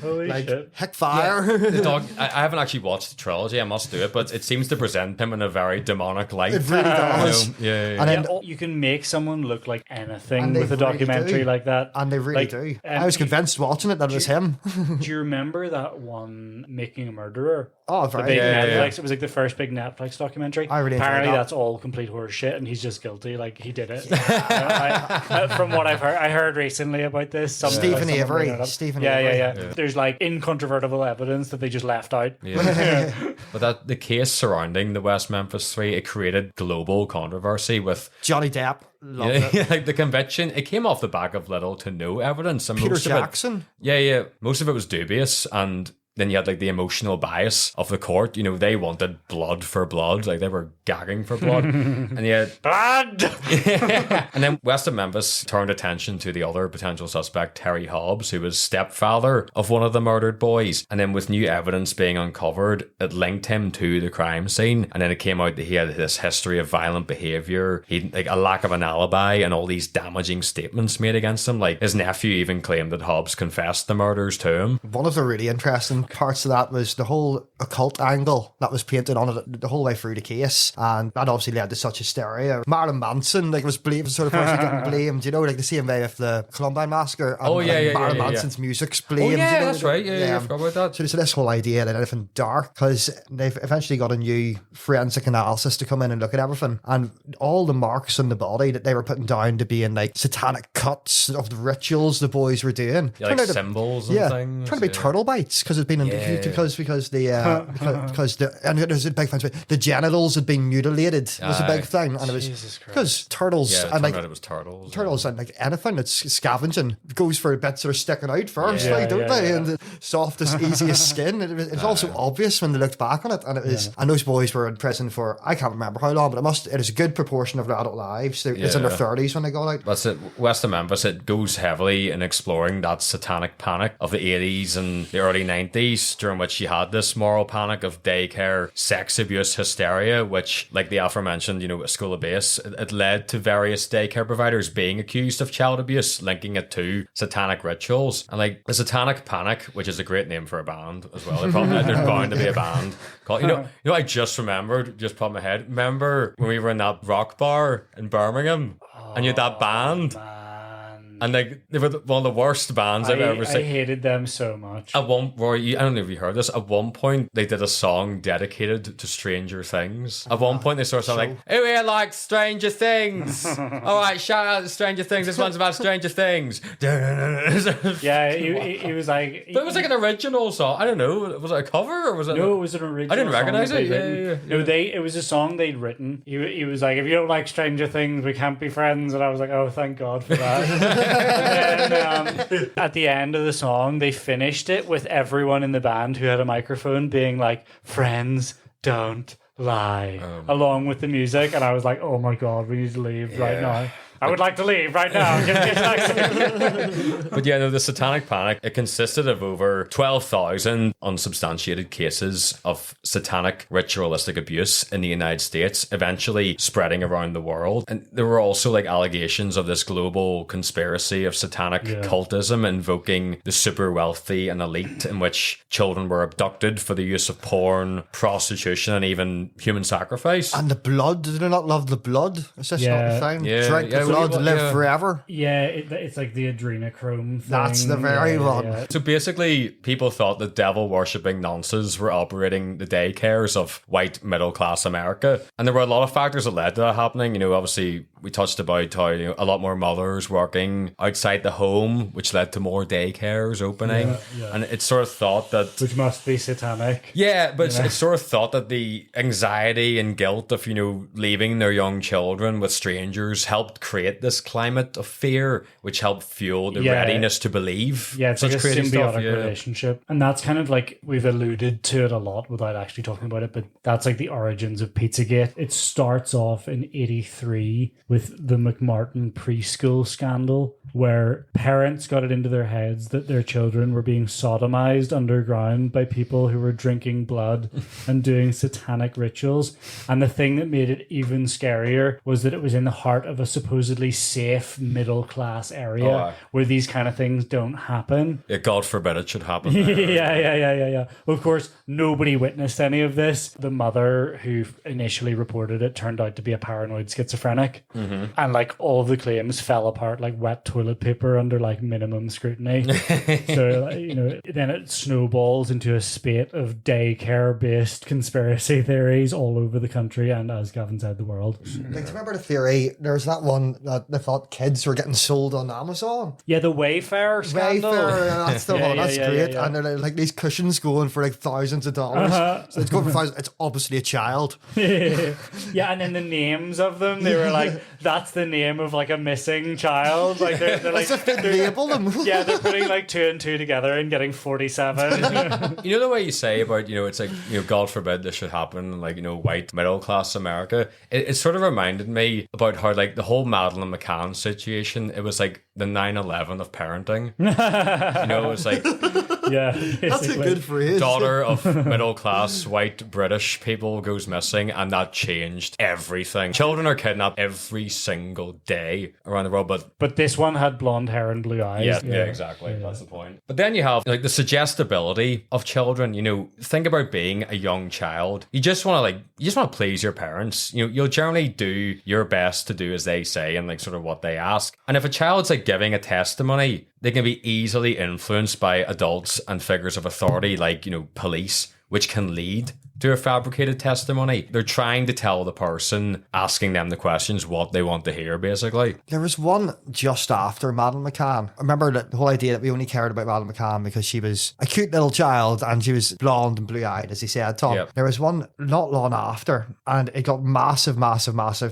heck fire. The dog. I haven't actually watched the trilogy. I must do it, but it seems to present him in a very demonic light. It really does. And then you can make someone look like anything with a documentary like that. And they really do. I was convinced watching it that it was him. Do you remember that one, Making a Murderer? Oh, the big Netflix. It was like the first big Netflix documentary. I really Apparently that's all complete horse shit, and he's just guilty. Like, he did it. From what I've heard, I heard recently about this. Stephen Avery. Yeah. There's like incontrovertible evidence that they just left out. But the case surrounding the West Memphis 3, it created global controversy with Johnny Depp. Like the conviction, it came off the back of little to no evidence. And Peter Jackson. Most of it was dubious, and then you had like the emotional bias of the court. They wanted blood for blood, like they were gagging for blood. And yet blood. And then West of Memphis turned attention to the other potential suspect, Terry Hobbs, who was stepfather of one of the murdered boys. And then with new evidence being uncovered, it linked him to the crime scene. And then it came out that he had this history of violent behavior. He like a lack of an alibi and all these damaging statements made against him. Like, his nephew even claimed that Hobbs confessed the murders to him. One of the really interesting parts of that was the whole occult angle that was painted on it the whole way through the case, and that obviously led to such hysteria. Marilyn Manson was believed sort of person getting blamed, like the same way with the Columbine massacre. And, Marilyn Manson's music's blamed. That's right. I forgot about that. So this whole idea that anything dark, because they've eventually got a new forensic analysis to come in and look at everything, and all the marks on the body that they were putting down to being like satanic cuts of the rituals the boys were doing. Like symbols and things. Trying to be turtle bites, because been because the and there's a big thing. The genitals had been mutilated was a big thing, and it was because turtles and like it was turtles. Turtles and like anything that's scavenging goes for bits that are sticking out first, don't they? And the softest, easiest skin. It's also obvious when they looked back on it, and it was. And those boys were in prison for I can't remember how long, but it is a good proportion of their adult lives. It's in their 30s when they got out. That's it. West of Memphis, it goes heavily in exploring that satanic panic of the 80s and the early 90s, during which you had this moral panic of daycare, sex abuse, hysteria, which, like the aforementioned, a school of base, it led to various daycare providers being accused of child abuse, linking it to satanic rituals. And like the Satanic Panic, which is a great name for a band as well. There's bound to be a band called, I just remembered, just popped in my head. Remember when we were in that rock bar in Birmingham and you had that band? Man. And like they were one of the worst bands I've ever seen. I hated them so much. At one, Rory, I don't know if you heard this. At one point, they did a song dedicated to Stranger Things. At one point, they started like, "Who here likes Stranger Things? All right, shout out to Stranger Things. This one's about Stranger Things." Yeah, he was like, but it was like an original song. I don't know. Was it a cover or was it? No, it was an original. I didn't recognize it. Yeah. No, it was a song they'd written. He was like, "If you don't like Stranger Things, we can't be friends." And I was like, "Oh, thank God for that." And at the end of the song, they finished it with everyone in the band who had a microphone being like, "Friends don't lie," along with the music. And I was like, "Oh my God, we need to leave right now. I would like to leave right now. Give me a taxi." But the Satanic Panic, it consisted of over 12,000 unsubstantiated cases of satanic ritualistic abuse in the United States, eventually spreading around the world. And there were also like allegations of this global conspiracy of satanic cultism invoking the super wealthy and elite, in which children were abducted for the use of porn, prostitution, and even human sacrifice. And the blood, do they not love the blood? Is this not the thing? Drink the blood, well, live forever. Yeah, it's like the adrenochrome thing. That's the very one. Yeah. So basically, people thought that devil-worshipping nonces were operating the daycares of white middle-class America. And there were a lot of factors that led to that happening. Obviously, we touched about how a lot more mothers working outside the home, which led to more daycares opening. And it's sort of thought that... Which must be satanic. Yeah, but it's sort of thought that the anxiety and guilt of, leaving their young children with strangers helped create this climate of fear, which helped fuel the readiness to believe. Yeah, it's like a symbiotic stuff, relationship. And that's kind of like, we've alluded to it a lot without actually talking about it, but that's like the origins of Pizzagate. It starts off in 83 with the McMartin preschool scandal, where parents got it into their heads that their children were being sodomized underground by people who were drinking blood and doing satanic rituals. And the thing that made it even scarier was that it was in the heart of a supposedly safe middle class area where these kind of things don't happen. Yeah, God forbid it should happen. Yeah. Well, of course, nobody witnessed any of this. The mother who initially reported it turned out to be a paranoid schizophrenic. And like all of the claims fell apart like wet toilet paper under like minimum scrutiny. So then it snowballs into a spate of daycare based conspiracy theories all over the country and, as Gavin said, the world. Like, do you remember the theory? There's that one that they thought kids were getting sold on Amazon. Yeah, the Wayfair scandal. Wayfair, that's the one. That's great. Yeah. And they're like these cushions going for like thousands of dollars. So it's going for thousands. It's obviously a child. Yeah, and then the names of them, they were like, that's the name of like a missing child. Like they're like, as if they label them. Yeah, they're putting like 2 and 2 together and getting 47. The way you say about, it's like, God forbid this should happen in like, white middle class America. It sort of reminded me about how like the whole Madeline McCann situation, it was like the 9/11 of parenting. It was like, yeah, that's a good phrase. Daughter of middle class white British people goes missing, and that changed everything. Children are kidnapped every single day around the world, but this one had blonde hair and blue eyes. Yeah, exactly. Yeah. That's the point. But then you have like the suggestibility of children. Think about being a young child. You just want to please your parents. You'll generally do your best to do as they say and like sort of what they ask. And if a child's like giving a testimony, they can be easily influenced by adults and figures of authority like, police, which can lead to a fabricated testimony. They're trying to tell the person asking them the questions what they want to hear, basically. There was one just after Madeleine McCann. I remember the whole idea that we only cared about Madeleine McCann because she was a cute little child and she was blonde and blue-eyed, as he said, Tom. Yep. There was one not long after, and it got massive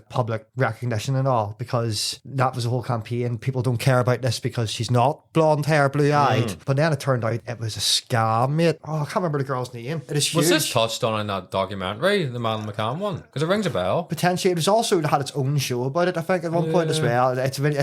public recognition and all, because that was the whole campaign. People don't care about this because she's not blonde hair, blue-eyed. But then it turned out it was a scam, mate. Oh, I can't remember the girl's name. It is huge. Was this touched on in that documentary, the Madeleine McCann one? Because it rings a bell. Potentially, it was also had its own show about it, I think, at one point as well. It's big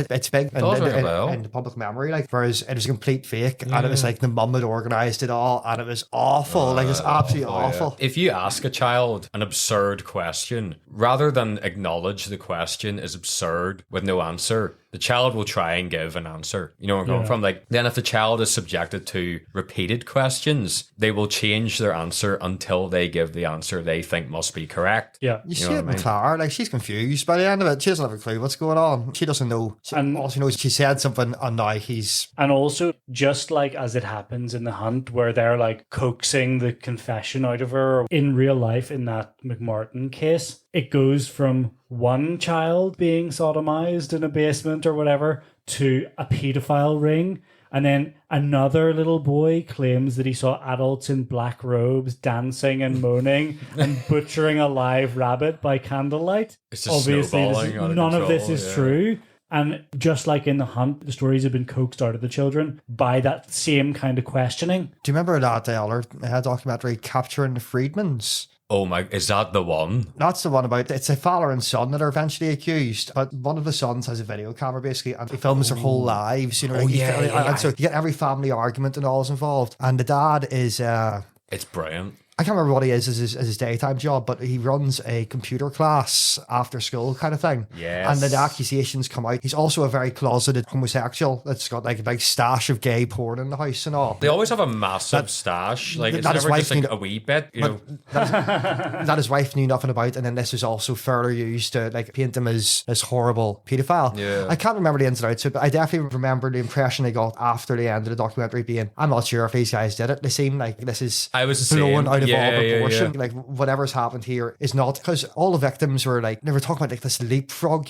in the public memory, like, whereas it was a complete fake, and it was like the mum had organised it all, and it was awful. Like, it's absolutely awful. Yeah. If you ask a child an absurd question, rather than acknowledge the question is absurd with no answer, the child will try and give an answer. You know where I'm going from? Like, then if the child is subjected to repeated questions, they will change their answer until they give the answer they think must be correct. Yeah. You see it in Clara, like, she's confused by the end of it. She doesn't have a clue what's going on. She doesn't know. All she knows, she said something, and now he's... And also, just like as it happens in The Hunt, where they're like coaxing the confession out of her, in real life, in that McMartin case, it goes from one child being sodomized in a basement or whatever to a pedophile ring. And then another little boy claims that he saw adults in black robes dancing and moaning and butchering a live rabbit by candlelight. It's just snowballing out of none control, of this is true. And just like in The Hunt, the stories have been coaxed out of the children by that same kind of questioning. Do you remember that other documentary, Capturing the Freedmans? Oh my, is that the one? That's the one about, it's a father and son that are eventually accused, but one of the sons has a video camera basically, and he films their whole lives, you know. And so you get every family argument and all is involved. And the dad is... It's brilliant. I can't remember what he is as his daytime job, but he runs a computer class after school kind of thing. Yes. And then the accusations come out. He's also a very closeted homosexual that's got like a big stash of gay porn in the house and all. They always have a massive stash. Like, it's never just like a wee bit, you know. That his wife knew nothing about, and then this was also further used to like paint him as this horrible paedophile. Yeah. I can't remember the ins and outs of it, but I definitely remember the impression I got after the end of the documentary being, I'm not sure if these guys did it. They seem like this is blown out of all proportion. Like, whatever's happened here is not, because all the victims were like, they were talking about like this leapfrog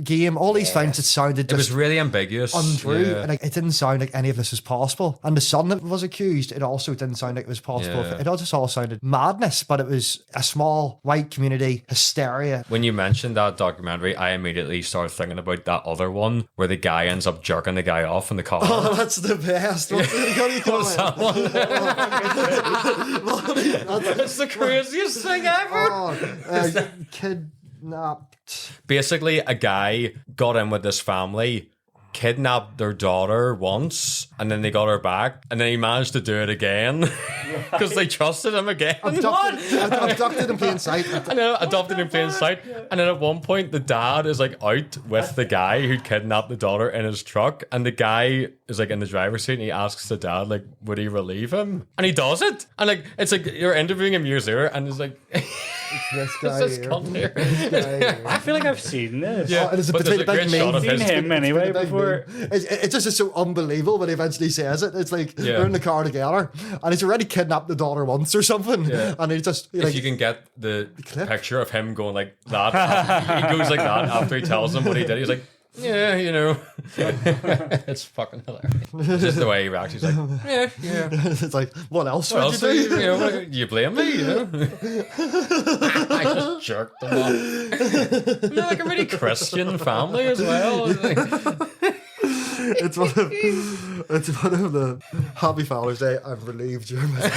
game, all these things that sounded just, it was really ambiguous, untrue, and like, it didn't sound like any of this was possible. And the son that was accused, it also didn't sound like it was possible. It all just all sounded madness, but it was a small white community hysteria. When you mentioned that documentary, I immediately started thinking about that other one where the guy ends up jerking the guy off in the car. Oh, that's the best. What's that one? It's the craziest thing ever. Kidnapped. Basically, a guy got in with this family, kidnapped their daughter once, and then they got her back, and then he managed to do it again because they trusted him again. Abducted in plain sight. And then adopted in plain sight. And then at one point, the dad is like out with the guy who kidnapped the daughter in his truck, and the guy is like in the driver's seat, and he asks the dad, like, would he relieve him? And he does it. And like, it's like you're interviewing him years later, and it's like, this guy here. I feel like I've seen this. Yeah, it's but there's a great shot of I've seen him anyway before. It just is so unbelievable when he eventually says it. It's like they're in the car together, and he's already kidnapped the daughter once or something, and he just if you can get the picture of him going like that, he goes like that after he tells them what he did. He's like, yeah, you know, it's fucking hilarious. Just the way he reacts. He's like, yeah. It's like, what else would you So, do? you know, you blame me, you know? I just jerked them off. They're like a really Christian family as well. It's one of the Happy Father's Day. I'm relieved you're my dad.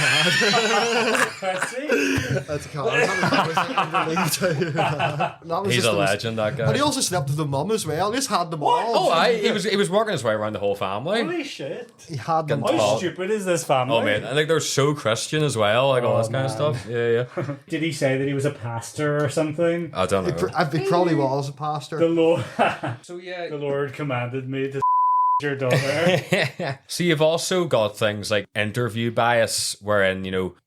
That's Happy Father's Day. I'm relieved you're my dad. He's a legend, that guy. And he also slept with the mum as well. He just had them all. He was working his way around the whole family. Holy shit. He had them How all. stupid is this family? Oh man, and like they're so Christian as well, like all this kind of stuff. Yeah. Did he say that he was a pastor or something? I don't know. He probably was a pastor. The Lord. So yeah, the Lord commanded me to your daughter. So you've also got things like interview bias, wherein,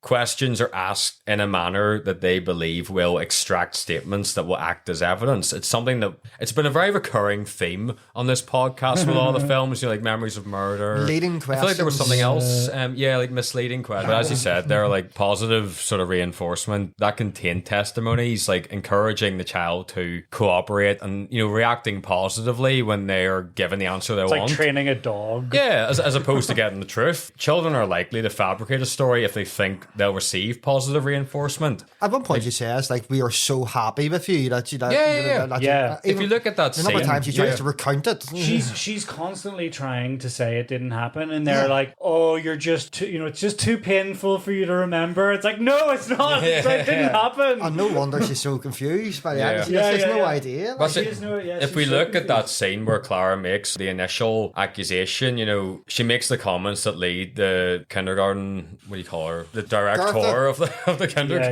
questions are asked in a manner that they believe will extract statements that will act as evidence. It's something that it's been a very recurring theme on this podcast with all the films, like Memories of Murder. Leading questions. I feel like there was something else. Like misleading questions. But as you said, they're like positive sort of reinforcement that contain testimonies, like encouraging the child to cooperate and, reacting positively when they are given the answer they It's want. like training a dog. Yeah, as opposed to getting the truth. Children are likely to fabricate a story if they think they'll receive positive reinforcement. At one point, you says, like, we are so happy with you that you. Yeah. If you look at that the number of scene, times you tries to recount it. She's constantly trying to say it didn't happen, and they're like, "Oh, you're just too, it's just too painful for you to remember." It's like, no, it's not. It's like, it didn't happen. And no wonder she's so confused by the end. She Yeah. has no idea. But She has no- yeah, if she's we so look at that confused. scene where Clara makes the initial accusation, she makes the comments that lead the kindergarten, what do you call her? The director of the kindergarten.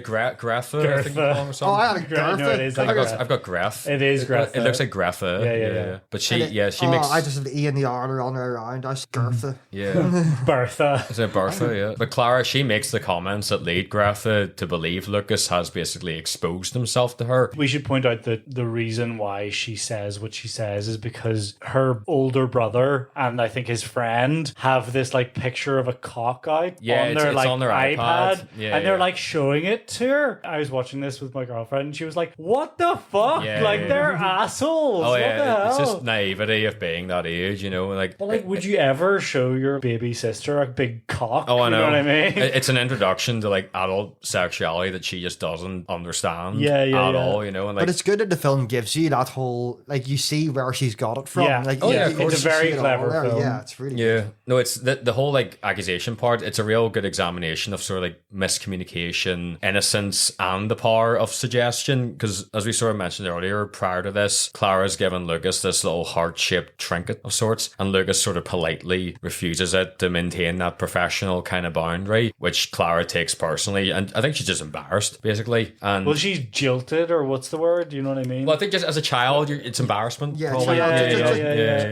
Greta, I think you call her or something. Oh, I had a Greta, no, it is like I've got Greth. It is Greta. It looks like Greta. Yeah. But she makes... I just have the E and the R on her around. I Gertha. Yeah. Bertha. Is it Bertha? Yeah. But Clara, she makes the comments that lead Greta to believe Lucas has basically exposed himself to her. We should point out that the reason why she says what she says is because her older brother and I think his friend have this like picture of a cock out on their it's on their iPad. Yeah, and they're like showing it to her. I was watching this with my girlfriend and she was like, "What the fuck? They're assholes." Oh what yeah, the hell? it's just naivety of being that age, like. But like, would you ever show your baby sister a big cock? Oh, I know. You know what I mean? It's an introduction to like adult sexuality that she just doesn't understand at all, and like. But it's good that the film gives you that whole, like, you see where she's got it from. Yeah. Like, Oh, yeah, of course. it's a very clever film. Yeah, it's really Yeah, good. no, it's the whole like accusation part. It's a real good examination of sort of like miscommunication, innocence, and the power of suggestion. Because as we sort of mentioned earlier, prior to this, Clara's given Lucas this little heart-shaped trinket of sorts, and Lucas sort of politely refuses it to maintain that professional kind of boundary, which Clara takes personally, and I think she's just embarrassed basically. And Well, she's jilted, or what's the word? Do you know what I mean? well, I think just as a child, it's embarrassment. Yeah, probably.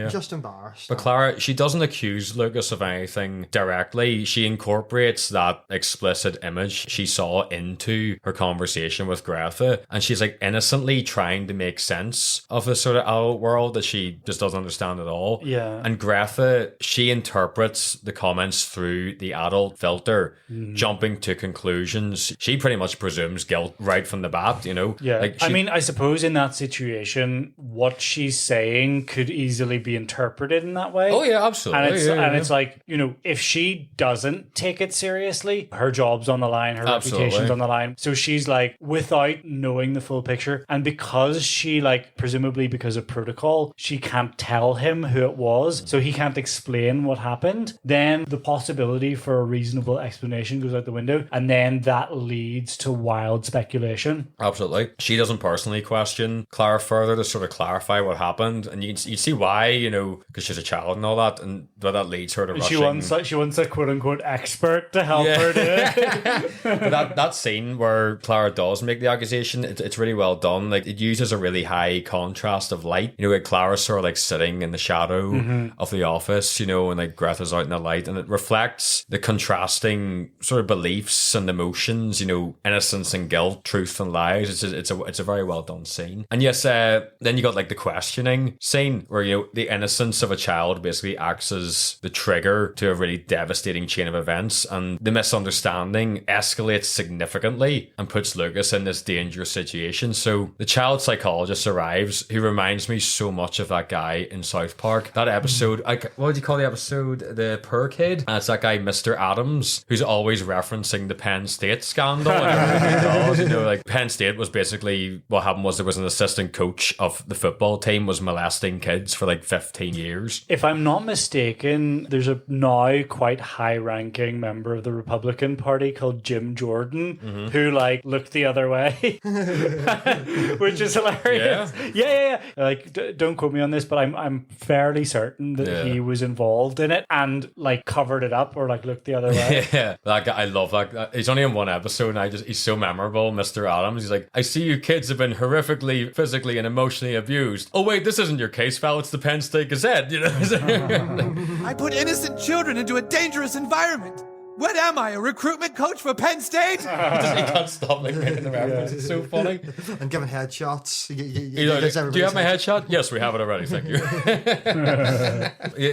just embarrassed. But Clara, she doesn't accuse Lucas of anything directly. She incorporates that explicit image she saw into her conversation with Greta, and she's like innocently trying to make sense of this sort of adult world that she just doesn't understand at all. Yeah. And Greta, she interprets the comments through the adult filter, jumping to conclusions. She pretty much presumes guilt right from the bat, Yeah, Like I mean, I suppose in that situation, what she's saying could easily be interpreted in that way. oh yeah, absolutely. And it's yeah. it's like, if she doesn't take it seriously, her job's on the line, her Absolutely. reputation's on the line. So she's like, without knowing the full picture, and because she like presumably because of protocol, she can't tell him who it was, so he can't explain what happened. Then the possibility for a reasonable explanation goes out the window, and then that leads to wild speculation. Absolutely. She doesn't personally question Clara further to sort of clarify what happened. And you see why, because she's a child and all that. And but that leads her to rushing. She wants a quote unquote expert to help her do it. But that scene where Clara does make the accusation, it's really well done. Like, it uses a really high contrast of light. Where Clara's sort of like sitting in the shadow of the office, and like Greta's out in the light. And it reflects the contrasting sort of beliefs and emotions, innocence and guilt, truth and lies. It's a very well done scene. And yes, then you got like the questioning scene where the innocence of a child basically acts as the trigger to a really devastating chain of events, and the misunderstanding escalates significantly and puts Lucas in this dangerous situation. So the child psychologist arrives, who reminds me so much of that guy in South Park. That episode, what did you call the episode? The Poor Kid? And it's that guy Mr. Adams, who's always referencing the Penn State scandal and everything he does. Like, Penn State was basically, what happened was there was an assistant coach of the football team was molesting kids for like 15 years. If I'm not mistaken, there's a now quite high-ranking member of the Republican Party called Jim Jordan who like looked the other way, which is hilarious. Yeah. Like, don't quote me on this, but I'm fairly certain that he was involved in it and like covered it up or like looked the other way. Yeah, that guy, I love that guy. He's only in one episode, and he's so memorable, Mr. Adams. He's like, I see you kids have been horrifically, physically, and emotionally abused. Oh wait, this isn't your case, pal. It's the Penn Penn State Gazette, you know. I put innocent children into a dangerous environment. What am I, a recruitment coach for Penn State? He can't stop like making the reference. It's so funny. And giving headshots. Do you have my headshot? Yes, we have it already. Thank you.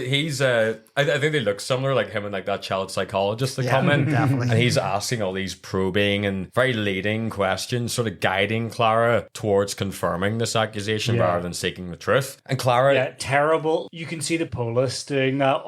He's. I think they look similar, like him and like that child psychologist that come in, definitely. and he's asking all these probing and very leading questions, sort of guiding Clara towards confirming this accusation rather than seeking the truth. And Clara, Yeah, terrible. You can see the police doing that,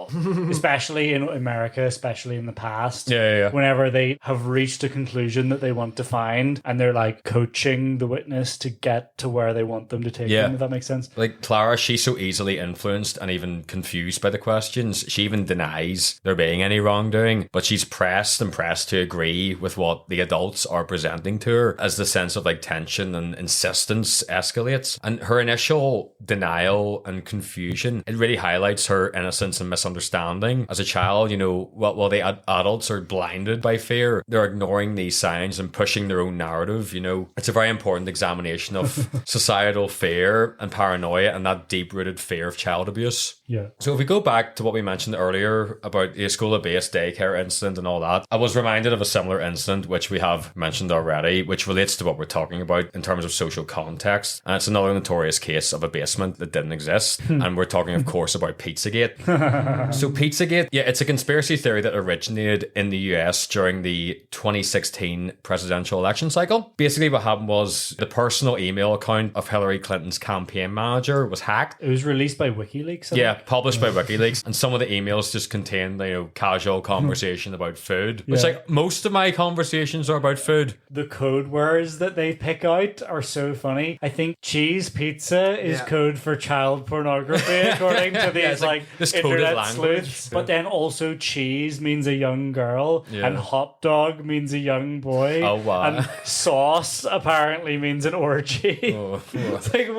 especially in America, especially in the past. Yeah. Whenever they have reached a conclusion that they want to find, and they're like coaching the witness to get to where they want them to take them, if that makes sense. Like Clara, she's so easily influenced and even confused by the questions. She even denies there being any wrongdoing, but she's pressed to agree with what the adults are presenting to her as the sense of like tension and insistence escalates. And her initial denial and confusion, it really highlights her innocence and misunderstanding. As a child, you know, while the adults are blinded by fear, they're ignoring these signs and pushing their own narrative. You know, it's a very important examination of societal fear and paranoia and that deep-rooted fear of child abuse. Yeah. So if we go back to what we mentioned earlier about the Escola-based daycare incident and all that, I was reminded of a similar incident which we have mentioned already, which relates to what we're talking about in terms of social context. And it's another notorious case of abasement that didn't exist. And we're talking, of course, about Pizzagate. So Pizzagate, it's a conspiracy theory that originated in the US during the 2016 presidential election cycle. Basically what happened was the personal email account of Hillary Clinton's campaign manager was hacked. It was released by WikiLeaks. Yeah, published by WikiLeaks, and some of the emails just contained, you know, casual conversation about food. Which, like, most of my conversations are about food. The code words that they pick out are so funny. I think cheese pizza is code for child pornography, according to these like this coded internet language. sleuths. But then also cheese means a young girl, and hot dog means a young boy. Oh, wow. And sauce apparently means an orgy. It's like,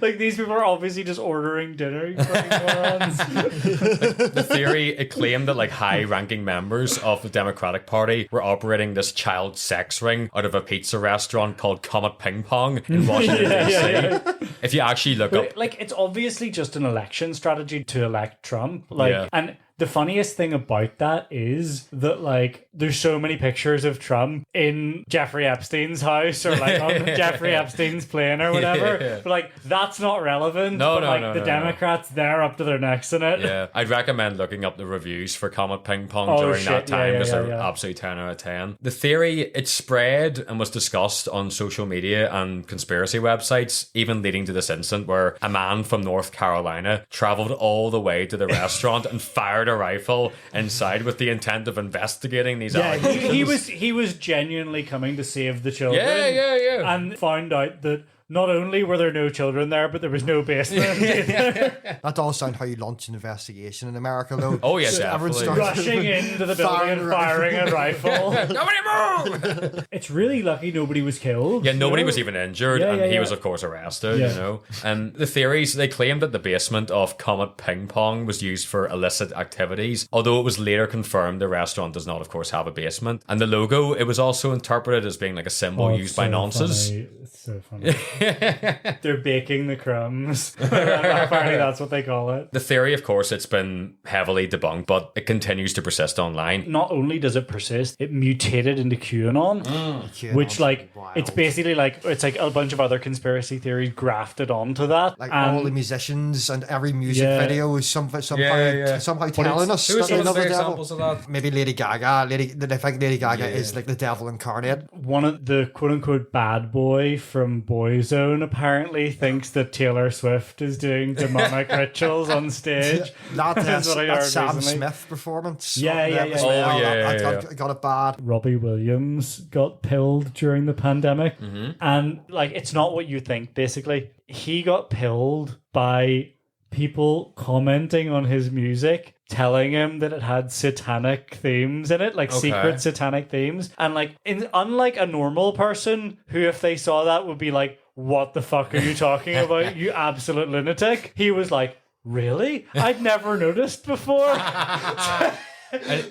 like these people are obviously just ordering dinner. You fucking morons. The theory, it claimed that like high-ranking members of the Democratic Party were operating this child sex ring out of a pizza restaurant called Comet Ping Pong in Washington, D.C. If you actually look up... Like, it's obviously just an election strategy to elect Trump. Like, and the funniest thing about that is that, like, there's so many pictures of Trump in Jeffrey Epstein's house or, like, on Jeffrey Epstein's plane or whatever. But, like, that's not relevant. The Democrats, they're up to their necks in it. Yeah, I'd recommend looking up the reviews for Comet Ping Pong during that time because they're absolutely 10 out of 10. The theory, it spread and was discussed on social media and conspiracy websites, even leading to this incident where a man from North Carolina traveled all the way to the restaurant and fired a rifle inside with the intent of investigating these allegations. He was genuinely coming to save the children. Yeah. And found out that not only were there no children there, but there was no basement. That does sound how you launch an investigation in America, though. Oh, yes, Everyone definitely. starts Rushing into the building and firing a rifle. Nobody move! It's really lucky nobody was killed. Yeah, nobody was even injured, and he was, of course, arrested, Yeah. you know. And the theories, they claimed that the basement of Comet Ping Pong was used for illicit activities, although it was later confirmed the restaurant does not, of course, have a basement. And the logo, it was also interpreted as being like a symbol used by nonces. It's so funny. They're baking the crumbs. Apparently that's what they call it. The theory, of course, it's been heavily debunked, but it continues to persist online. Not only does it persist, it mutated into QAnon, which, like, it's basically like, it's like a bunch of other conspiracy theories grafted onto that. Like all the musicians and every music video is somehow telling us Who are that some of another the devil. examples of that? Maybe Lady Gaga. They think Lady Gaga is like the devil incarnate. One of the quote-unquote bad boy from Boyzone apparently thinks that Taylor Swift is doing demonic rituals on stage. That's what I that heard Sam recently. Smith performance. Yeah. I got it bad. Robbie Williams got pilled during the pandemic. And, like, it's not what you think, basically. He got pilled by people commenting on his music, telling him that it had satanic themes in it, like secret satanic themes. And, like, unlike a normal person who, if they saw that, would be like, what the fuck are you talking about, you absolute lunatic? He was like, really? I'd never noticed before.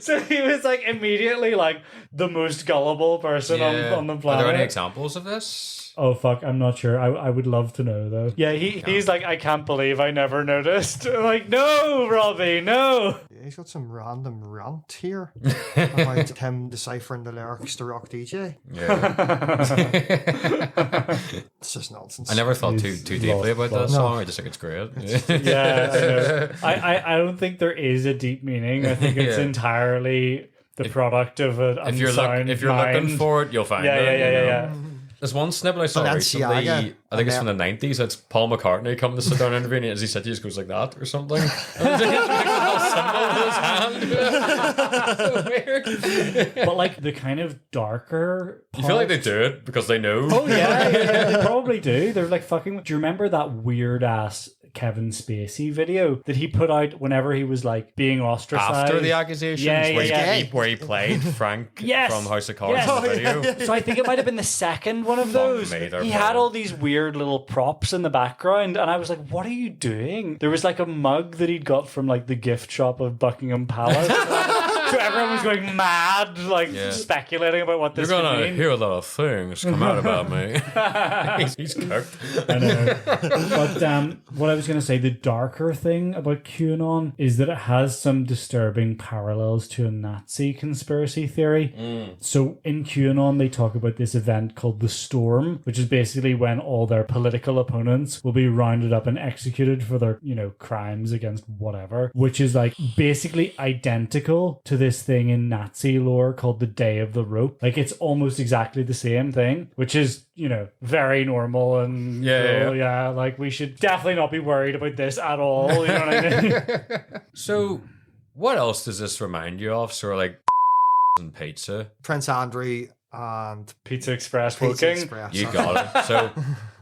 So he was like immediately like the most gullible person on the planet. Are there any examples of this? Oh fuck, I'm not sure. I would love to know though. Yeah, he's like, I can't believe I never noticed. I'm like, no, Robbie, no. Yeah, he's got some random rant here about him deciphering the lyrics to Rock DJ. Yeah. It's just nonsense. I never thought too deeply about that song. I just think it's great. Yeah, I know. I don't think there is a deep meaning. I think it's entirely the product of an unsound if you're mind. looking for it, you'll find it. Yeah. There's one snippet I saw recently. I think it's from the 90s. It's Paul McCartney coming to sit down and interview, and as he said, he just goes like that or something. And it's a little symbol with his hand. So weird. But like the kind of darker You feel like they do it because they know. Oh yeah, they probably do. They're like fucking. Do you remember that weird ass Kevin Spacey video that he put out whenever he was like being ostracized After the accusations, where he played Frank from House of Cards in the video. So I think it might have been the second one of those. He had all these weird little props in the background, and I was like, "What are you doing?" There was like a mug that he'd got from like the gift shop of Buckingham Palace. So everyone was going mad, like speculating about what this You're could gonna mean. hear a lot of things come out about me. he's cooked. I know. But what I was going to say, the darker thing about QAnon is that it has some disturbing parallels to a Nazi conspiracy theory. So in QAnon, they talk about this event called the Storm, which is basically when all their political opponents will be rounded up and executed for their, crimes against whatever, which is like basically identical to this thing in Nazi lore called the Day of the Rope. Like it's almost exactly the same thing, which is, very normal and like we should definitely not be worried about this at all. You know what I mean? So, what else does this remind you of? Sort of like and pizza. Prince Andrew and Pizza Express Pizza working. Express. You got it. So.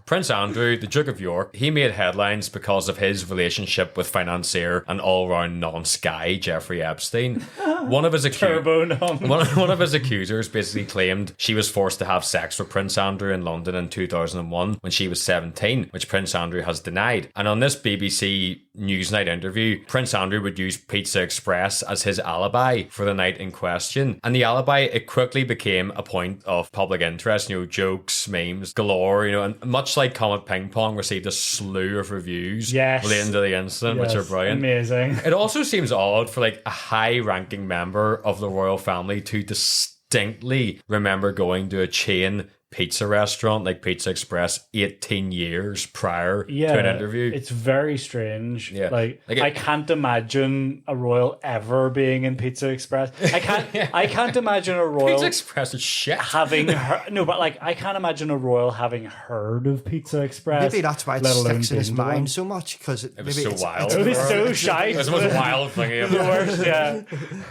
Prince Andrew, the Duke of York, he made headlines because of his relationship with financier and all-round non-Sky Jeffrey Epstein. One of his one of his accusers basically claimed she was forced to have sex with Prince Andrew in London in 2001 when she was 17, which Prince Andrew has denied. And on this BBC Newsnight interview, Prince Andrew would use Pizza Express as his alibi for the night in question. And the alibi, it quickly became a point of public interest, jokes, memes galore, and much like Comet Ping Pong received a slew of reviews relating to the incident, which are brilliant. Amazing. It also seems odd for like a high-ranking member of the royal family to distinctly remember going to a chain pizza restaurant like Pizza Express 18 years prior to an interview. It's very strange. Yeah. I can't imagine a royal ever being in Pizza Express. I can't imagine a royal Pizza Express is shit. having I can't imagine a royal having heard of Pizza Express. Maybe that's why it sticks in his mind so much, because it was so wild. It was so shite. It's the most wild thing ever. The worst, yeah.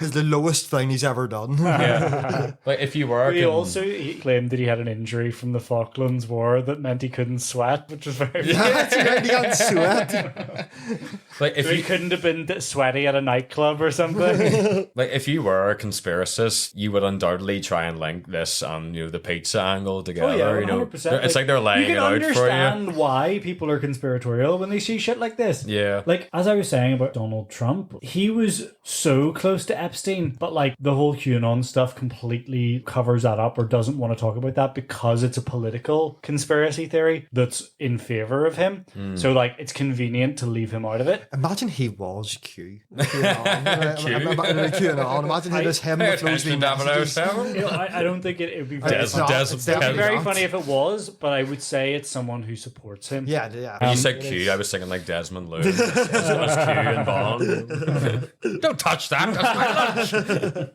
It's the lowest thing he's ever done. Yeah. Like if you were he claimed that he had an injury from the Falklands War that meant he couldn't sweat, which was very He can't sweat. Like if he couldn't have been sweaty at a nightclub or something. Like if you were a conspiracist, you would undoubtedly try and link this and the pizza angle together. 100%. It's like they're laying it out for you. You can understand why people are conspiratorial when they see shit like this. Yeah. Like as I was saying about Donald Trump, he was so close to Epstein, but like the whole QAnon stuff completely covers that up or doesn't want to talk about that because it's a political conspiracy theory that's in favor of him. So like it's convenient to leave him out of it. Imagine he was Q. QAnon. Imagine it was him with those messages. I don't think it would be It's very funny if it was, but I would say it's someone who supports him. Yeah. When you said Q, I was thinking like Desmond Llewellyn. It's Q and Bond. Don't touch that. That's my lunch.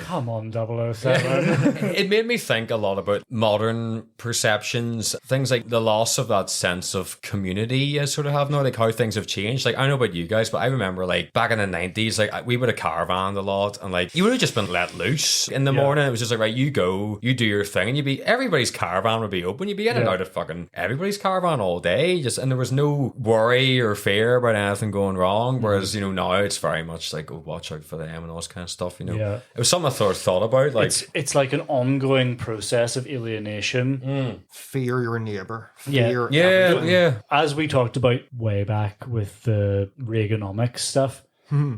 Come on, 007. It made me think a lot about modern perceptions, things like the loss of that sense of community I sort of have now, like how things have changed. Like I don't know about you guys, but I remember like back in the 90s, like we would have caravanned a lot and like you would have just been let loose in the morning. It was just like, right, you go, you do your thing, and everybody's caravan would be open. You'd be in and out of fucking everybody's caravan all day, and there was no worry or fear about anything going wrong. Whereas, now it's very much like, oh, watch out for them and all this kind of stuff, Yeah. It was something I thought about. Like it's like an ongoing process of alienation. Fear your neighbor. Yeah. Fear everything. Yeah. As we talked about way back with the Reaganomics stuff,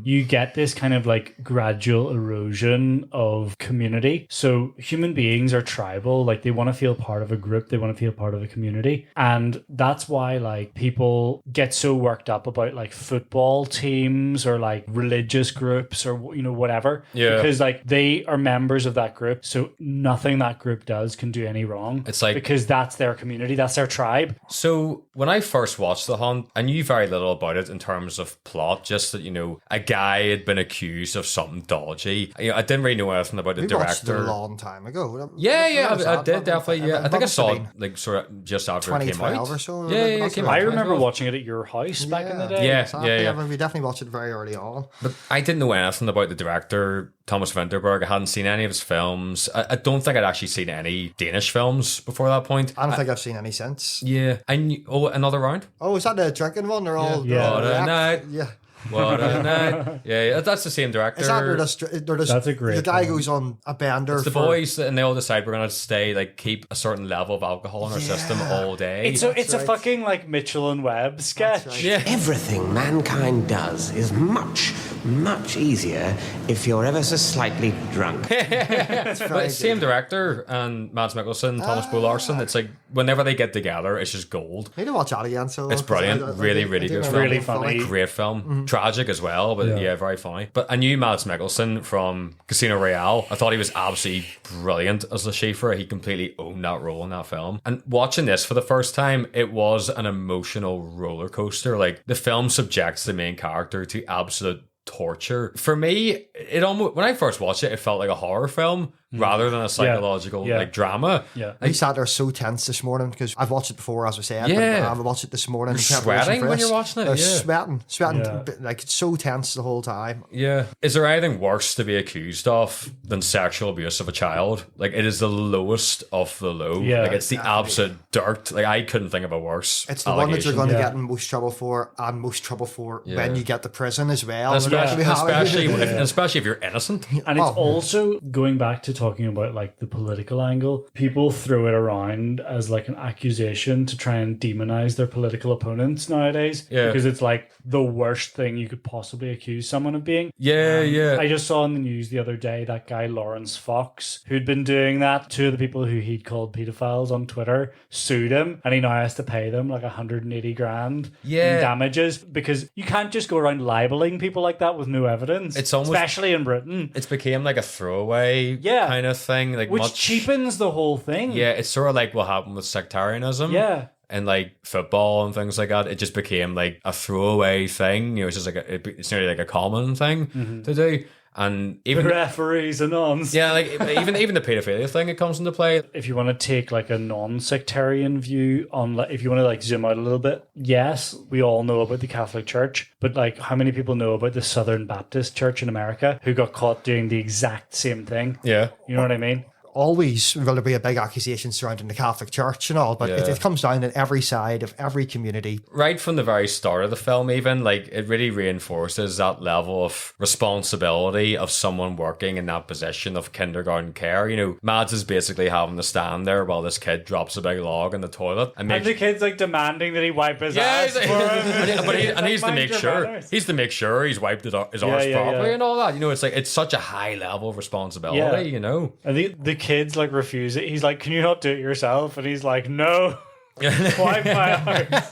you get this kind of like gradual erosion of community. So human beings are tribal, like they want to feel part of a group, they want to feel part of a community. And that's why like people get so worked up about like football teams or like religious groups or, you know, whatever. Yeah. Because like they are members of that group. So nothing that group does can do any wrong. It's like, because that's their community, that's their tribe. so when I first watched The Hunt, I knew very little about it in terms of plot, just that, you know, a guy had been accused of something dodgy. You know, I didn't really know anything about the We watched it director. a long time ago. Yeah, When was I that? did definitely. Yeah, I think I must have saw been it like sort of just after it came 2012 out. or so. Yeah, it came out. I remember watching it at your house back in the day. Yeah, Exactly. yeah. I mean, we definitely watched it very early on. But I didn't know anything about the director, Thomas Vinterberg. I hadn't seen any of his films. I don't think I'd actually seen any Danish films before that point. I don't think I've seen any since. Yeah, I knew. Oh, another round. Oh, is that the drinking one? They're all Yeah. What a night. Yeah. What a night. Yeah, that's the same director. Is that they're just That's a great the guy film. goes on a bender. It's the boys, and they all decide we're gonna stay, like, keep a certain level of alcohol in our system all day. It's a fucking like Mitchell and Webb sketch. right. Yeah. Everything mankind does is much, much easier if you're ever so slightly drunk. But it's same director and Mads Mikkelsen, Thomas Bo Larsen. It's like whenever they get together, it's just gold. I need to watch that again. So It's brilliant. Really, really good film. Really funny. Great film. Tragic as well, but yeah, very funny. But I knew Mads Mikkelsen from Casino Royale. I thought he was absolutely brilliant as the Schaefer. He completely owned that role in that film. And watching this for the first time, it was an emotional roller coaster. Like, the film subjects the main character to absolute torture. For me, it almost, when I first watched it, it felt like a horror film rather than a psychological Yeah. like drama. Yeah. I sat there so tense this morning because I've watched it before, as I said. Yeah. But I watched it this morning. You're in preparation sweating for when this. you're watching it? I was Yeah. sweating, Yeah. like it's so tense the whole time. Yeah. Is there anything worse to be accused of than sexual abuse of a child? Like, it is the lowest of the low. Yeah. Like, it's the absolute dirt. Like, I couldn't think of a worse. It's the one that you're going to Yeah. get in most trouble for, and most trouble for when you get to prison as well. Especially, Yeah. especially if you're innocent. And it's also going back to talking about like the political angle. People throw it around as like an accusation to try and demonize their political opponents nowadays. Yeah. Because it's like the worst thing you could possibly accuse someone of being. Yeah, yeah. I just saw in the news the other day that guy Lawrence Fox, who'd been doing that, two of the people who he'd called pedophiles on Twitter sued him, and he now has to pay them like 180 grand in damages, because you can't just go around libeling people like that with no evidence. It's almost- especially in Britain. It's became like a throwaway kind of thing. Like, Which much cheapens the whole thing. Yeah, it's sort of like what happened with sectarianism. Yeah. And like football and things like that, it just became like a throwaway thing. You know, it's just like it's nearly like a common thing to do. And even The referees and ons. yeah, like even the pedophilia thing, it comes into play. If you want to take like a non-sectarian view on, like, if you want to like zoom out a little bit, yes, we all know about the Catholic Church, but like, how many people know about the Southern Baptist Church in America who got caught doing the exact same thing? Yeah. You know what I mean? Always will there be a big accusation surrounding the Catholic Church and all, but it comes down in every side of every community. Right from the very start of the film, even, like, it really reinforces that level of responsibility of someone working in that position of kindergarten care. You know, Mads is basically having to stand there while this kid drops a big log in the toilet and And the kid's like demanding that he wipe his yeah, ass he's for like, him. but he's Like, to mind make your sure manners. he's wiped his arse yeah, properly yeah. and all that. You know, it's like it's such a high level of responsibility. You know, And the kids like refuse it. He's like, "Can you not do it yourself?" And he's like, "No, wipe my arse."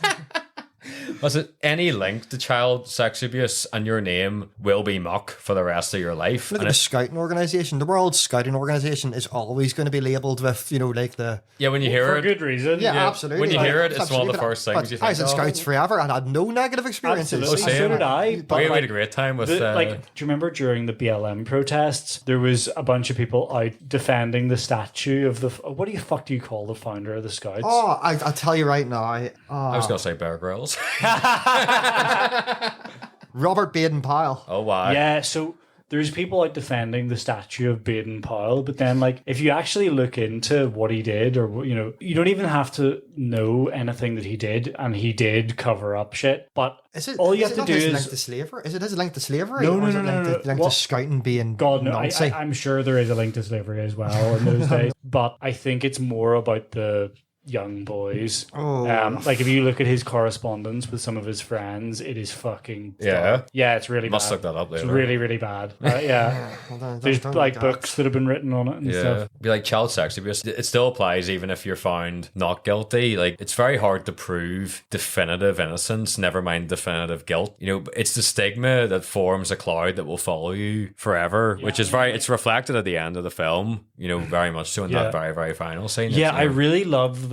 was it any link to child sex abuse, and your name will be Muck for the rest of your life? Look And at the scouting organisation. The World Scouting Organisation is always going to be labelled with, you know, like the... yeah, when you hear For it, good reason. Yeah, absolutely. when you hear it, it's Absolutely. one of the first things But you I was think in of. Scouts forever and had no negative experiences. Absolutely. same. So did I. But we had like, a great time with like, do you remember during the BLM protests, there was a bunch of people out defending the statue of the... What the fuck do you call the founder of the Scouts? Oh, I'll tell you right now. I was gonna say Bear Grylls. Robert Baden-Powell. Oh wow. Yeah, so there's people out defending the statue of Baden-Powell, but then, like, if you actually look into what he did, or, you know, you don't even have to know anything that he did, and he did cover up shit, but all you have to do linked is... to slavery? Is it linked to slavery? No, or no, is no, it no, linked no. to, linked What? to scouting being God, no, Nazi? I'm sure there is a link to slavery as well in those days, but I think it's more about the young boys. Oh. Like if you look at his correspondence with some of his friends, it is fucking Yeah. dark. Yeah, it's really Must bad. look that up later. It's really, really bad. Yeah. There's Don't like do that. books that have been written on it and Yeah, stuff. be like child sex abuse. It still applies even if you're found not guilty. Like it's very hard to prove definitive innocence, never mind definitive guilt. You know, it's the stigma that forms a cloud that will follow you forever, which is it's reflected at the end of the film. You know, very much so in that very, very final scene. Yeah, It's, I you know, really love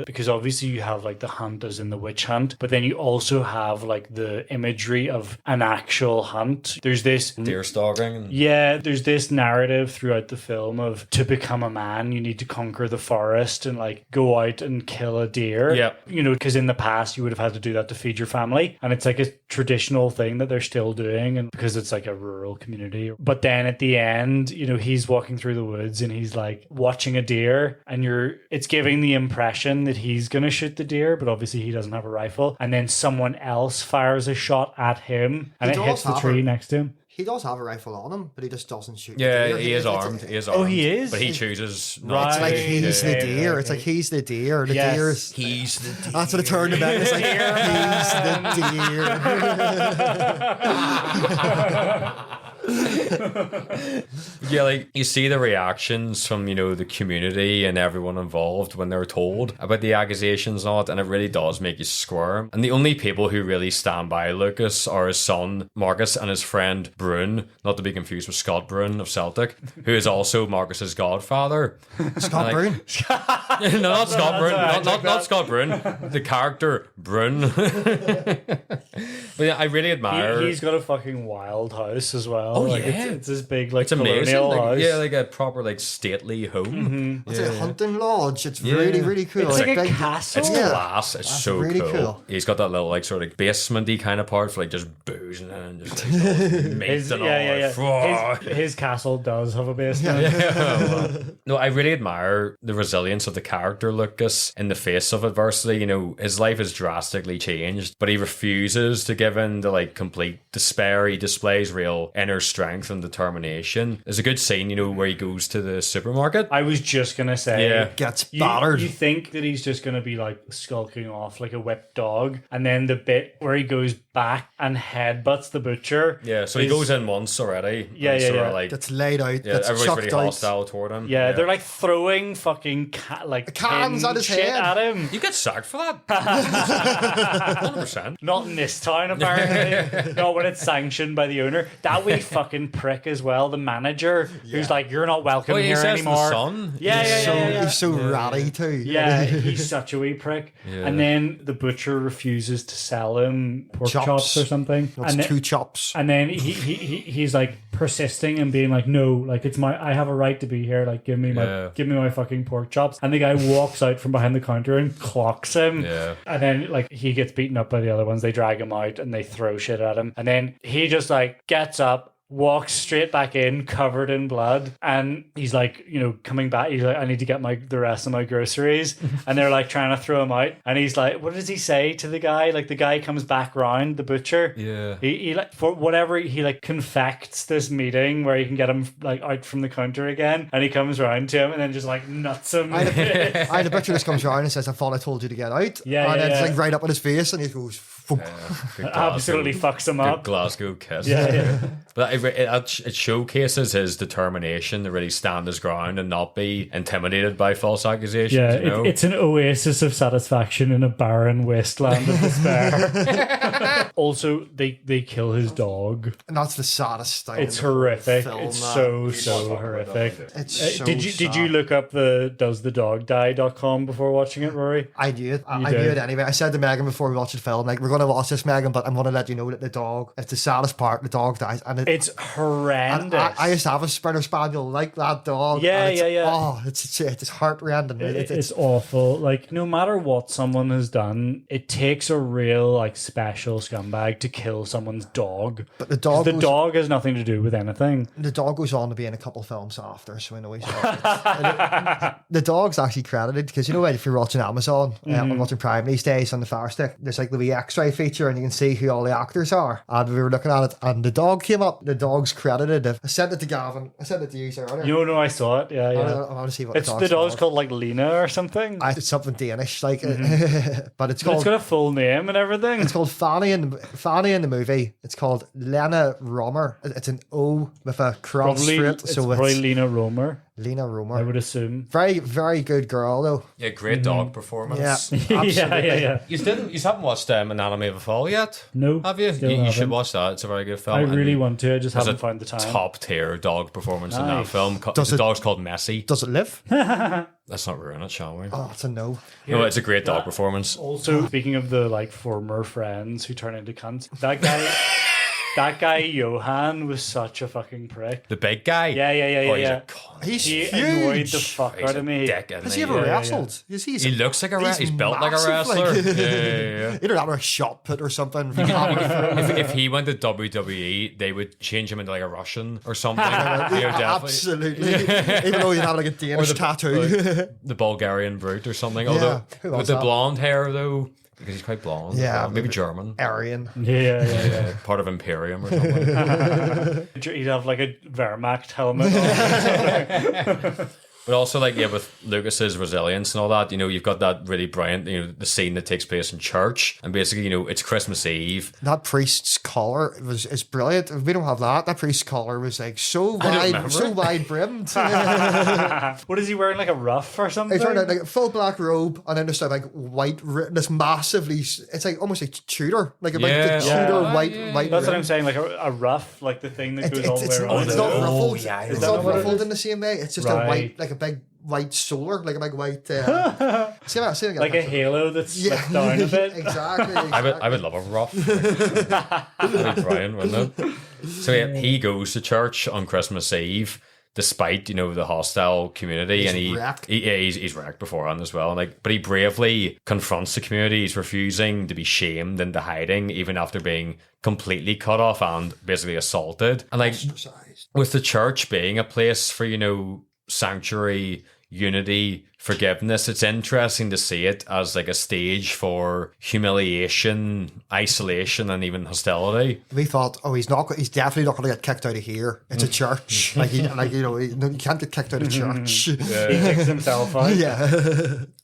because obviously you have like the hunt as in the witch hunt, but then you also have like the imagery of an actual hunt. There's this deer stalking. And, Yeah, there's this narrative throughout the film of to become a man, you need to conquer the forest and like go out and kill a deer. Yeah. You know, because in the past you would have had to do that to feed your family. And it's like a traditional thing that they're still doing, and because it's like a rural community. But then at the end, you know, he's walking through the woods and he's like watching a deer, and it's giving the impression that he's gonna shoot the deer, but obviously he doesn't have a rifle. And then someone else fires a shot at him and He it does hits the have tree a- next to him. He does have a rifle on him, but he just doesn't shoot. yeah, the deer. he is It's- armed. He is armed. Oh, he is? But he chooses Right. not It's like to. he's the Yeah, deer. okay. It's like he's the deer. The Yes. deer's. He's the deer. That's what it turned him out. It's like he's the deer. Yeah, like you see the reactions from, you know, the community and everyone involved when they're told about the accusations and all that, and it really does make you squirm. And the only people who really stand by Lucas are his son Marcus and his friend Brune, not to be confused with Scott Brune of Celtic, who is also Marcus's godfather. Scott Brune. No, not Scott Brune. alright, Not Scott Brune. The character Brune. But yeah, I really admire. He's got a fucking wild house as well. Oh, like, yeah. it's this big like It's amazing. colonial Like, house. yeah, like a proper like stately home. It's a hunting lodge. It's Yeah. really, really cool. It's like a big- castle. It's Yeah. class. It's That's so really cool. cool. He's got that little like sort of like basementy kind of part for like just boozing and just like, meat His, and all. yeah. Like, His castle does have a basement. No, I really admire the resilience of the character Lucas in the face of adversity. You know, his life has drastically changed, but he refuses to give in to like complete despair. He displays real inner strength and determination. There's a good scene, you know, where he goes to the supermarket. I was just gonna say, Yeah. Gets battered. You think that he's just gonna be like skulking off like a whipped dog, and then the bit where he goes back and headbutts the butcher. Yeah, so he is- goes in once already. Yeah, and yeah, sort of yeah. like, Gets laid out. yeah, Gets everybody's chucked really out. hostile toward him. Yeah, they're like throwing fucking Cans tin at his shit head. at him. You get sacked for that. 100%. Not in this town, apparently. Not when it's sanctioned by the owner. That wee fucking prick as well, the manager, who's like, "You're not welcome Oh, he here says anymore." the son. Yeah, yeah, So yeah, yeah. he's so ratty too. Yeah, he's such a wee prick. Yeah. And then the butcher refuses to sell him pork Chops. chops or something. Wants And two then, chops. and then he's like persisting and being like, "No, like I have a right to be here. Like give me Yeah. my fucking pork chops." And the guy walks out from behind the counter and clocks him. Yeah. And then like he gets beaten up by the other ones. They drag him out and they throw shit at him. And then he just like gets up, walks straight back in covered in blood, and he's like, you know, coming back, he's like, "I need to get the rest of my groceries." And they're like trying to throw him out, and he's like, what does he say to the guy? Like the guy comes back round, the butcher. Yeah. He like, for whatever, he like confects this meeting where he can get him like out from the counter again, and he comes round to him and then just like nuts him. The butcher just comes around and says, "I thought I told you to get out." Yeah, and yeah, then it's yeah. like right up in his face, and he goes, "Thump." Good Absolutely Glasgow- fucks him good up. Glasgow kiss. Yeah. But it showcases his determination to really stand his ground and not be intimidated by false accusations. Yeah, you know? it's an oasis of satisfaction in a barren wasteland of despair. Also, they kill his dog. And that's the saddest thing. It's horrific. Film, It's man. so horrific. It's so Did you sad. look up the doesthedogdie.com before watching it, Rory? I knew it. I did. knew it anyway. I said to Megan before we watched the film, like, we're going to watch this, Megan, but I'm going to let you know that the dog, it's the saddest part, the dog dies. And It's horrendous. I used to have a Springer Spaniel like that dog. Yeah, and it's, yeah. Oh, it's heart-rending. It's awful. Like, no matter what someone has done, it takes a real like special scumbag to kill someone's dog. But the dog The goes- dog has nothing to do with anything. The dog goes on to be in a couple films after, so I know he's the dog's actually credited because, you know, if you're watching Amazon, I'm watching Prime these days on the Fire Stick, there's like the wee extra X-ray feature and you can see who all the actors are. And we were looking at it and the dog came up. The dog's credited. I sent it to Gavin. I sent it to you earlier. No, I saw it. Yeah. I want to see what It's the dog's called like Lena or something. It's something Danish, like, but it's But called. it's got a full name and everything. It's called Fanny in the movie. It's called Lena Romer. It's an O with a cross Probably, through it. it's So probably it's Lena Romer, Lena I Romer. would assume. Very, very good girl though. Yeah, great dog performance. Yeah, absolutely. Yeah. You haven't watched Anatomy of a Fall yet? No, Have you? still You should haven't. watch that. It's a very good film. I and really want to. I just there's haven't a found the time. top tier dog performance in that Nice. film. The dog's called Messi. Does it live? Let's not ruin it, shall we? Oh, it's a no. No, it's a great dog performance. Also, speaking of the like former friends who turn into cunts, that guy Johan was such a fucking prick. The big guy. Yeah. Oh, he's yeah. a cunt. He's He huge. annoyed the fuck He's out of me. a dick, isn't Has he? he ever Yeah. wrestled? He's He looks like a wrestler. He's built like a massive, wrestler. like- Yeah. Either that or a shot put or something. If he went to WWE, they would change him into like a Russian or something. Absolutely. Even though you'd have like a Danish tattoo. The Bulgarian brute or something. Yeah. Although Who was with the that? blonde hair though, because he's quite blonde. Yeah. maybe German. Aryan. Yeah. Part of Imperium or something. He'd have like a Wehrmacht helmet on. But also, like, yeah, with Lucas's resilience and all that, you've got that really brilliant, the scene that takes place in church. And basically, it's Christmas Eve. That priest's collar is brilliant. We don't have that. That priest's collar was like so remember. wide brimmed. What is he wearing? Like a ruff or something? He's wearing like a full black robe and then just like white, this massively, it's like almost like Tudor, like a Yeah. big Tudor Yeah. white. That's what rim. I'm saying. Like a ruff, like the thing that goes all the way around. It's not it. ruffled. yeah, I It's know not what it ruffled is. in the same way. It's just Right. a white, like a big white solar, like a big white. See Like a halo that's slipped down a bit. exactly. I would love a ruff. That'd be brilliant, wouldn't it? So yeah, he goes to church on Christmas Eve, despite the hostile community, and wrecked. he's wrecked beforehand as well. But he bravely confronts the community. He's refusing to be shamed into hiding, even after being completely cut off and basically assaulted. And like with the church being a place for sanctuary, unity, forgiveness, it's interesting to see it as like a stage for humiliation, isolation, and even hostility. We thought, he's definitely not going to get kicked out of here. It's a church. You can't get kicked out of church. He kicks himself out. Yeah.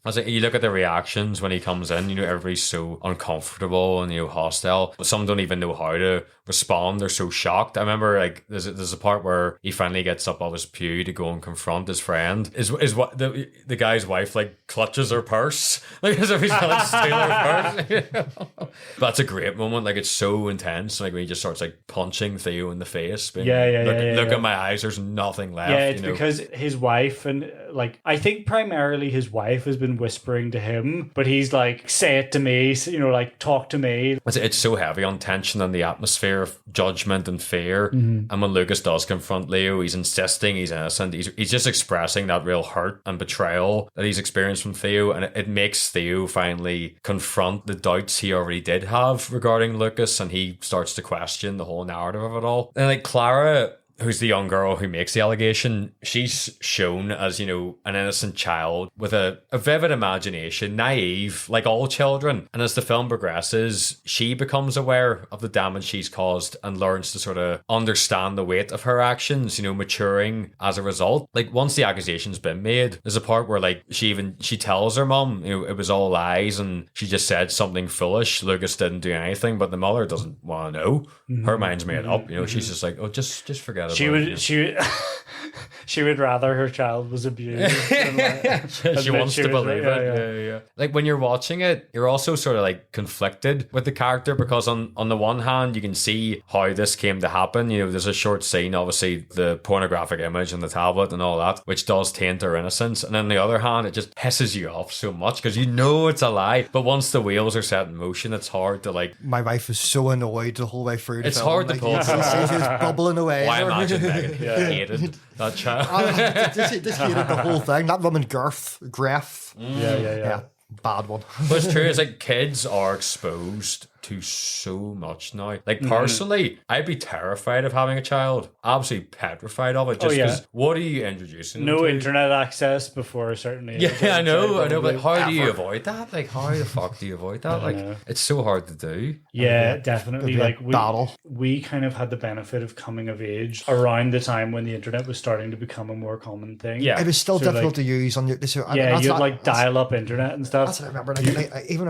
I was like, you look at the reactions when he comes in, everybody's so uncomfortable and hostile. Some don't even know how to respond. They're so shocked. I remember like there's a part where he finally gets up off his pew to go and confront his friend. Is what the guy's wife like clutches her purse, like as if he's gonna steal her purse. That's a great moment. Like it's so intense. Like when he just starts like punching Theo in the face. Being, look at my eyes. There's nothing left. Yeah, it's because his wife and like I think primarily his wife has been whispering to him, but he's like, say it to me, like talk to me. It's so heavy on tension and the atmosphere of judgment and fear. And when Lucas does confront Leo, he's insisting he's innocent. He's just expressing that real hurt and betrayal that he's experienced from Theo, and it makes Theo finally confront the doubts he already did have regarding Lucas, and he starts to question the whole narrative of it all. And like Clara, who's the young girl who makes the allegation, she's shown as, an innocent child with a vivid imagination, naive, like all children. And as the film progresses, she becomes aware of the damage she's caused and learns to sort of understand the weight of her actions, maturing as a result. Like once the accusation's been made, there's a part where like she tells her mom, it was all lies and she just said something foolish. Lucas didn't do anything, but the mother doesn't want to know. Her mind's made up. She's just like, just forget. She would rather her child was abused. She wants to believe it. Yeah. Like when you're watching it, you're also sort of like conflicted with the character, because on the one hand, you can see how this came to happen. There's a short scene, obviously the pornographic image on the tablet and all that, which does taint her innocence. And on the other hand, it just pisses you off so much because it's a lie. But once the wheels are set in motion, it's hard to like. My wife was so annoyed the whole way through. It's hard to pull. She was bubbling away. Why imagine Megan hated that child? Just hated the whole thing. That woman, Graf. Yeah. Bad one. But it's true, it's like kids are exposed to so much now. Like, personally, I'd be terrified of having a child. Absolutely petrified of it. Just because, what are you introducing them No to? internet access before a certain age. Yeah, I know. But how do you Ever. avoid that? Like, how the fuck do you avoid that? Like, know. it's so hard to do. Yeah, definitely. It'd be a Like battle. we kind of had the benefit of coming of age around the time when the internet was starting to become a more common thing. Yeah. It was still So, difficult like, to use on your. So, Yeah, you had like that's- dial-up internet and stuff. That's what I remember. Even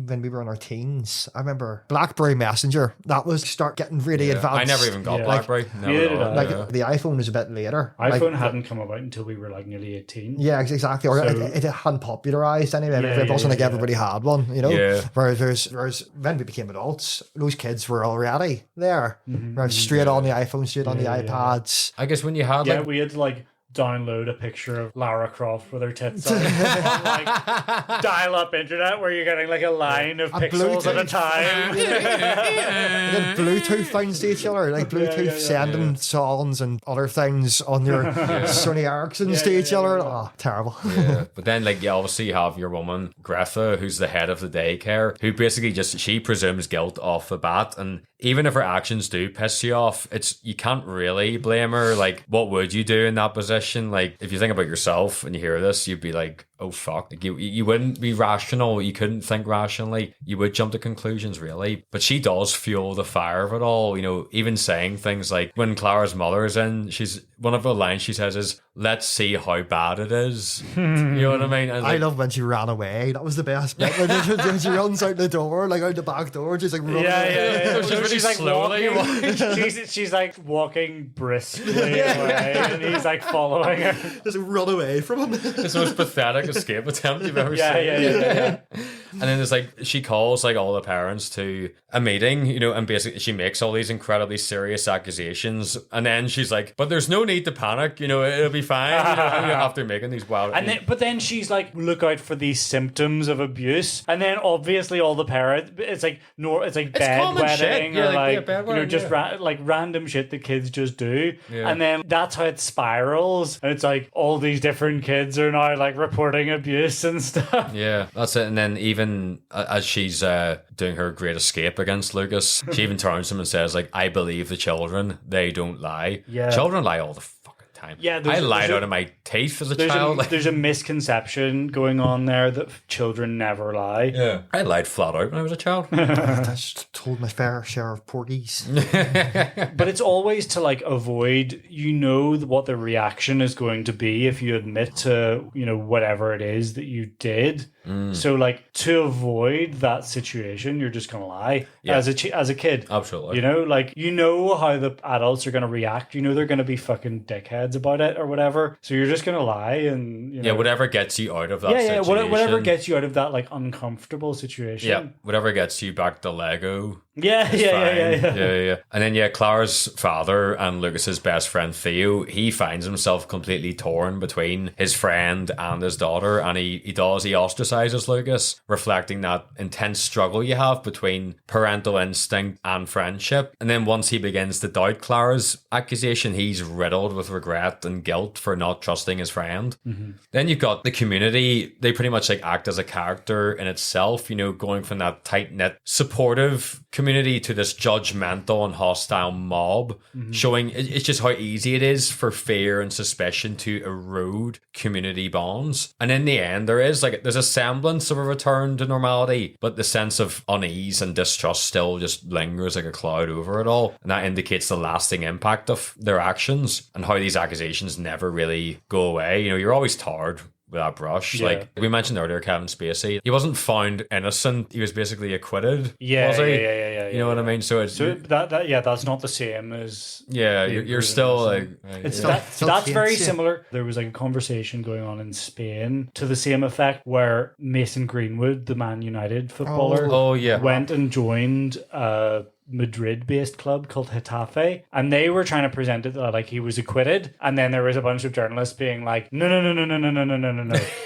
when we were in our teens, I remember BlackBerry Messenger. That was start getting really advanced. I never even got Yeah. BlackBerry. Never Yeah, got it, Like yeah. the iPhone was a bit later. iPhone Like, hadn't come about until we were like nearly 18. Yeah, exactly. Or So- it hadn't popularized anyway. Yeah, It wasn't yeah, like yeah. everybody had one, you know. Yeah. Whereas when we became adults, those kids were already there. Whereas straight on the iPhone, straight on the Yeah, yeah. iPads. I guess when you had, Yeah, like, we had to like download a picture of Lara Croft with her tits out on like dial-up internet where you're getting like a line of pixels at a Bluetooth. time. And then Bluetooth things to each other, like Bluetooth sending songs and other things on your Sony Ericssons to each other. Oh, terrible. yeah. But then, like, you obviously have your woman, Greta, who's the head of the daycare, who basically she presumes guilt off the bat. And even if her actions do piss you off, you can't really blame her. Like, what would you do in that position? Like, if you think about yourself and you hear this, you'd be like, oh, fuck. Like, you wouldn't be rational. You couldn't think rationally. You would jump to conclusions, really. But she does fuel the fire of it all. You know, even saying things like, when Clara's mother is in, one of the lines she says is, let's see how bad it is. You know what I mean? And I like, love when she ran away. That was the best bit. When she runs out the door, like out the back door, she's like running away. She's really She's like slowly walking. she's like walking briskly away, and he's like following her. Just run away from him. it's the most pathetic escape attempt you've ever Yeah, seen. yeah. And then there's like, she calls like all the parents to a meeting, you know, and basically she makes all these incredibly serious accusations. And then she's like, but there's no need to panic, you know, it'll be fine. You know, after making these wild. But then she's like, look out for these symptoms of abuse, and then obviously all the parents, it's like common shit. bedwetting Yeah, or like bedwetting, just yeah. like random shit that kids just do, Yeah. and then that's how it spirals, and it's like all these different kids are now like reporting abuse and stuff. Yeah, that's it. And then even as she's doing her great escape against Lucas, she even turns to him and says, like, I believe the children, they don't lie. Yeah. Children lie all the fucking time. Yeah, I lied out of my teeth as a child. There's a misconception going on there that children never lie. Yeah. I lied flat out when I was a child. I just told my fair share of porgies. But it's always to like avoid, what the reaction is going to be if you admit to, whatever it is that you did. So like to avoid that situation, you're just going to lie as a kid. Absolutely. How the adults are going to react. They're going to be fucking dickheads about it or whatever. So you're just going to lie and, whatever gets you out of that situation. whatever gets you out of that like uncomfortable situation. Yeah, whatever gets you back to Lego. Yeah. And then, Clara's father and Lucas's best friend Theo, he finds himself completely torn between his friend and his daughter, and he ostracizes Lucas, reflecting that intense struggle you have between parental instinct and friendship. And then once he begins to doubt Clara's accusation, he's riddled with regret and guilt for not trusting his friend. Mm-hmm. Then you've got the community. They pretty much like act as a character in itself, going from that tight-knit, supportive community to this judgmental and hostile mob, showing it's just how easy it is for fear and suspicion to erode community bonds. And in the end, there's a semblance of a return to normality, but the sense of unease and distrust still just lingers like a cloud over it all. And that indicates the lasting impact of their actions and how these accusations never really go away. You're always tarred with that brush. Yeah. Like we mentioned earlier, Kevin Spacey, he wasn't found innocent. He was basically acquitted. Yeah, was he? yeah. You know what I mean? So it's that's not the same as you're still like it's Yeah. that's very Yeah. similar. There was like a conversation going on in Spain to the same effect where Mason Greenwood, the Man United footballer, Oh, yeah. went and joined a Madrid-based club called Getafe, and they were trying to present it like he was acquitted, and then there was a bunch of journalists being like, no.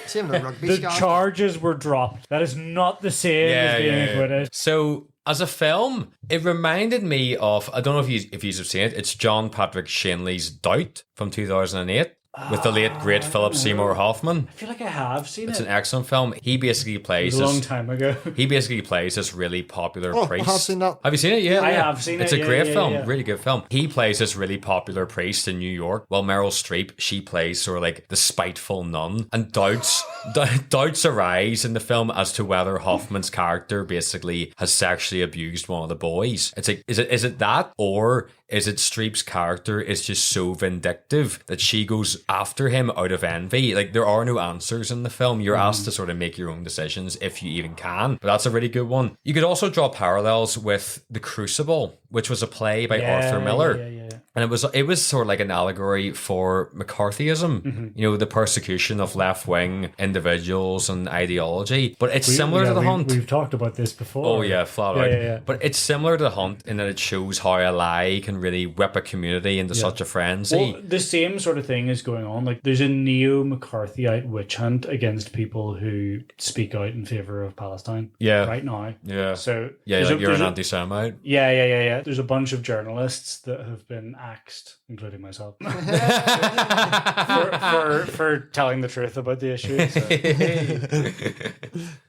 Same with the rugby The scandal. charges were dropped. That is not the same as being acquitted. So as a film, it reminded me of, I don't know if you've seen it, it's John Patrick Shanley's Doubt from 2008. with the late great Philip Seymour Hoffman. I feel like I have seen It's it. an excellent film. He basically plays It was a long this. time ago. He basically plays this really popular Oh, priest. I have seen that. Have you seen it? Yeah, I yeah. have seen It's it, a yeah, great yeah, film, yeah. really good film. He plays this really popular priest in New York, while Meryl Streep, she plays sort of like the spiteful nun, and doubts arise in the film as to whether Hoffman's character basically has sexually abused one of the boys. It's like, is it that, or is it Streep's character is just so vindictive that she goes after him out of envy? Like, there are no answers in the film. You're asked to sort of make your own decisions if you even can. But that's a really good one. You could also draw parallels with The Crucible, which was a play by Arthur Miller. Yeah. And it was sort of like an allegory for McCarthyism, you know, the persecution of left-wing individuals and ideology. But it's similar to The Hunt. We've talked about this before. Oh yeah, flat out. Yeah. But it's similar to The Hunt in that it shows how a lie can really whip a community into such a frenzy. Well, the same sort of thing is going on. Like, there's a neo-McCarthyite witch hunt against people who speak out in favor of Palestine. Yeah. Right now. Yeah. So Yeah, there's like you're an there's anti-Semite. Yeah. There's a bunch of journalists that have been axed, including myself, for telling the truth about the issue. So.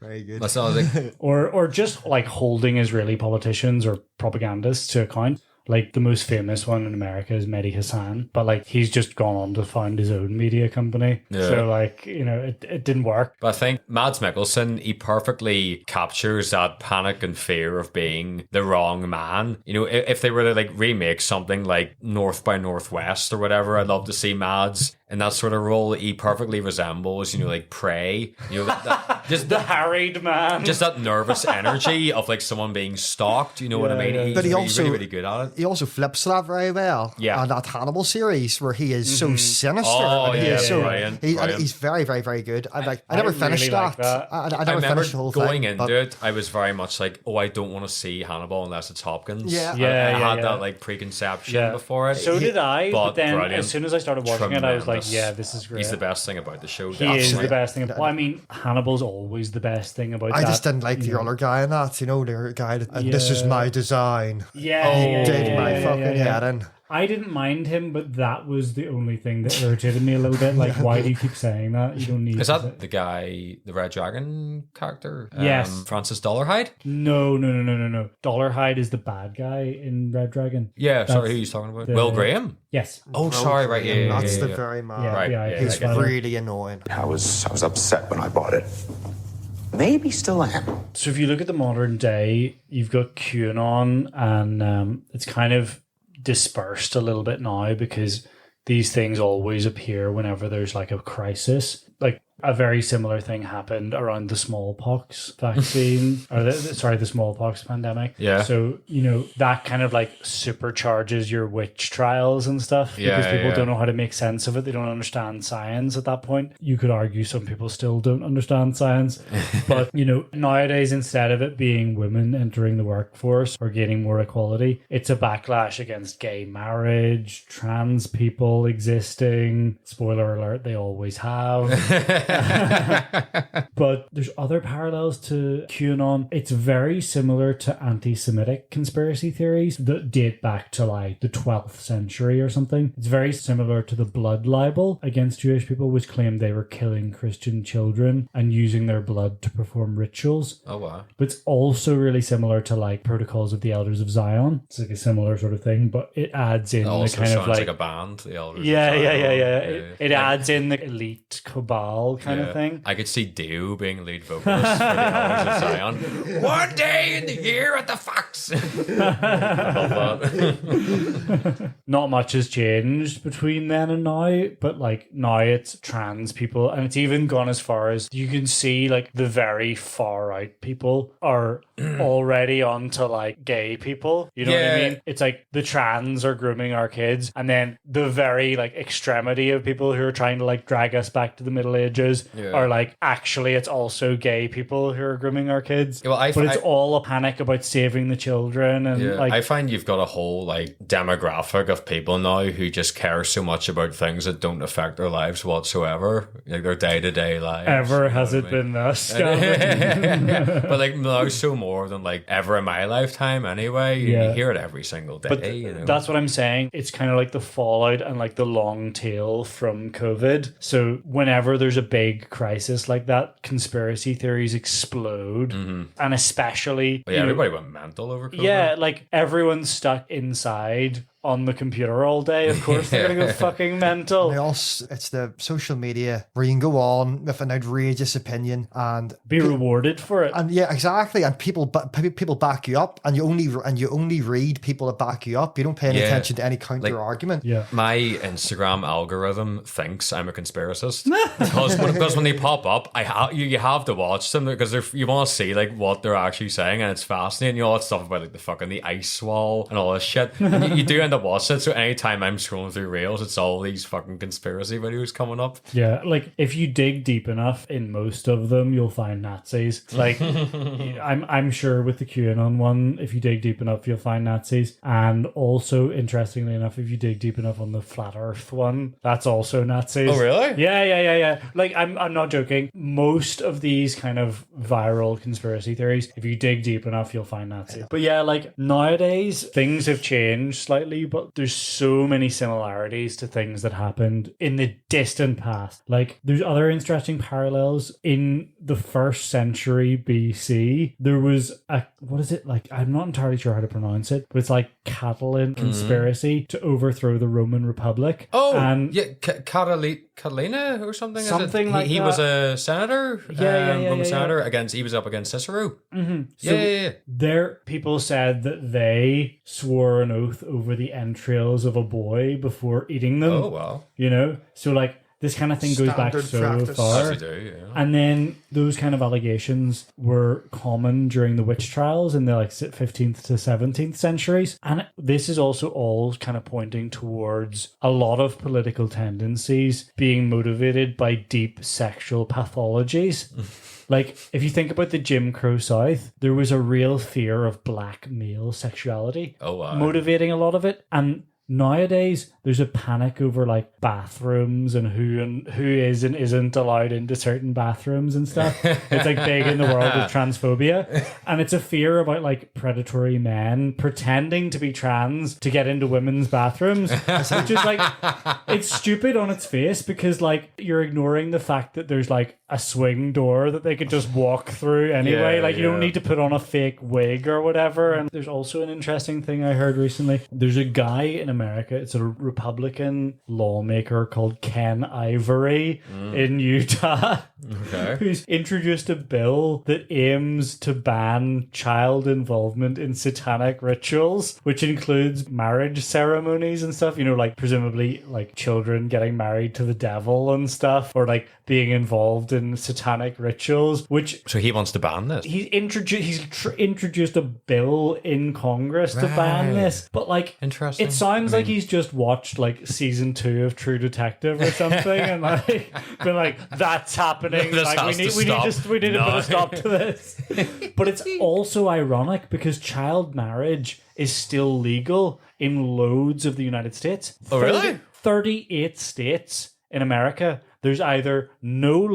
Very good. That's all like, Or just like holding Israeli politicians or propagandists to account. Like, the most famous one in America is Mehdi Hassan, but like he's just gone on to found his own media company. Yeah. So like, you know, it didn't work. but I think Mads Mikkelsen, he perfectly captures that panic and fear of being the wrong man. You know, if they were to like remake something like North by Northwest or whatever, I'd love to see Mads in that sort of role. He perfectly resembles, you know, like Prey. You know, just The harried man. just that nervous energy of like someone being stalked. You know what I mean? Yeah. He's But he really, also- really, really good at it. He also flips that very well. Yeah. And that Hannibal series where he is so sinister. Oh, and he yeah, is so, brilliant, and brilliant. he's very, very, very good. I I never really finished like that. that. I I never remember finished the whole going thing. into but it, I was very much like, oh, I don't want to see Hannibal unless it's Hopkins. Yeah. I Yeah, had yeah. that like preconception before it. So did I, but then brilliant. as soon as I started watching it, I was like, Tremendous. yeah, this is great. He's the best thing about the show. He is definitely. the best thing. Well, I mean, Hannibal's always the best thing about I that. just didn't like the other guy in that, you know, the guy that, and this is Yeah. my design. Yeah, Did my fucking head in. I didn't mind him, but that was the only thing that irritated me a little bit. Like, why do you keep saying that? You don't need Is to that the guy, the Red Dragon character? Yes. Francis Dollarhide? No. Dollarhide is the bad guy in Red Dragon. Yeah, sorry, That's who are you talking about? the- Will Graham? Yes. Oh, sorry, right, yeah, yeah, That's yeah, the yeah. very man. Yeah, Right, yeah, yeah, He's yeah. really annoying. I was upset when I bought it. Maybe still am. So if you look at the modern day, you've got QAnon, and it's kind of dispersed a little bit now because these things always appear whenever there's like a crisis. Like, a very similar thing happened around the smallpox vaccine, or the smallpox pandemic. Yeah. So, you know, that kind of like supercharges your witch trials and stuff Yeah, because people yeah. don't know how to make sense of it. They don't understand science at that point. You could argue some people still don't understand science. But, you know, nowadays, instead of it being women entering the workforce or gaining more equality, it's a backlash against gay marriage, trans people existing. Spoiler alert, they always have. But there's other parallels to QAnon. It's very similar to anti-Semitic conspiracy theories that date back to like the 12th century or something. It's very similar to the blood libel against Jewish people, which claimed they were killing Christian children and using their blood to perform rituals. Oh, wow. But it's also really similar to like Protocols of the Elders of Zion. It's like a similar sort of thing, but it adds in It the also kind sounds of like a band, the Elders. yeah. of It Zion. adds in the elite cabal kind Yeah. of thing. I could see Dio being lead vocalist for the Elders of Zion. One day in the year at the Fox. I love that. Not much has changed between then and now, but like now it's trans people, and it's even gone as far as you can see like the very far out people are already onto like gay people. You know what I Yeah. mean? It's like the trans are grooming our kids, and then the very like extremity of people who are trying to like drag us back to the Middle Ages messages are like, actually, it's also gay people who are grooming our kids. Well, but it's all a panic about saving the children. And like, I find you've got a whole like demographic of people now who just care so much about things that don't affect their lives whatsoever, like their day-to-day lives. Ever has it been thus? But like now so more than like ever in my lifetime anyway. You hear it every single day. But that's what I'm saying. It's kind of like the fallout and like the long tail from COVID. So whenever there's a big crisis like that, conspiracy theories explode. And especially... everybody went mental over COVID. Yeah, like everyone's stuck inside on the computer all day. Of course they're going to go fucking mental. It's the social media where you can go on with an outrageous opinion and be rewarded for it. And yeah, exactly. And people back you up, and you only read people that back you up. You don't pay any attention to any counter argument. Yeah. My Instagram algorithm thinks I'm a conspiracist because when they pop up, you have to watch them because you want to see like what they're actually saying, and it's fascinating. You know all that stuff about like the ice wall and all this shit. And you do end up watching it. So anytime I'm scrolling through Reels, it's all these fucking conspiracy videos coming up. Yeah, like if you dig deep enough in most of them, you'll find Nazis. Like I'm sure with the QAnon one, if you dig deep enough, you'll find Nazis. And also, interestingly enough, if you dig deep enough on the flat Earth one, that's also Nazis. Oh really? Yeah. Like I'm not joking. Most of these kind of viral conspiracy theories, if you dig deep enough, you'll find Nazis. But yeah, like nowadays things have changed slightly, but there's so many similarities to things that happened in the distant past. Like there's other interesting parallels. In the 1st century BC, there was I'm not entirely sure how to pronounce it, but it's like Catalan conspiracy to overthrow the Roman Republic. Oh, and yeah, Catalina or something. Something like he that. was a senator. Roman senator he was up against Cicero. Yeah. There, people said that they swore an oath over the entrails of a boy before eating them. Oh wow! You know, so like this kind of thing goes back so practice. far. And then those kind of allegations were common during the witch trials in the like 15th to 17th centuries. And this is also all kind of pointing towards a lot of political tendencies being motivated by deep sexual pathologies. Like, if you think about the Jim Crow South, there was a real fear of black male sexuality motivating a lot of it. And nowadays, there's a panic over like bathrooms and who is and isn't allowed into certain bathrooms and stuff. It's like big in the world of transphobia, and it's a fear about like predatory men pretending to be trans to get into women's bathrooms, which is like, it's stupid on its face because like you're ignoring the fact that there's like a swing door that they could just walk through anyway. You don't need to put on a fake wig or whatever. And there's also an interesting thing I heard recently. There's a guy in America, it's a Republican lawmaker called Ken Ivory in Utah, who's introduced a bill that aims to ban child involvement in satanic rituals, which includes marriage ceremonies and stuff, you know, like presumably like children getting married to the devil and stuff, or like being involved in satanic rituals, which... So he wants to ban this? He's introduced a bill in Congress to ban this, but like... Interesting. It sounds like he's just watched like season 2 of True Detective or something and like been like, that's happening. Like we need to put a stop to this. But it's also ironic because child marriage is still legal in loads of the United States. Oh, really? 38 states in America. There's either no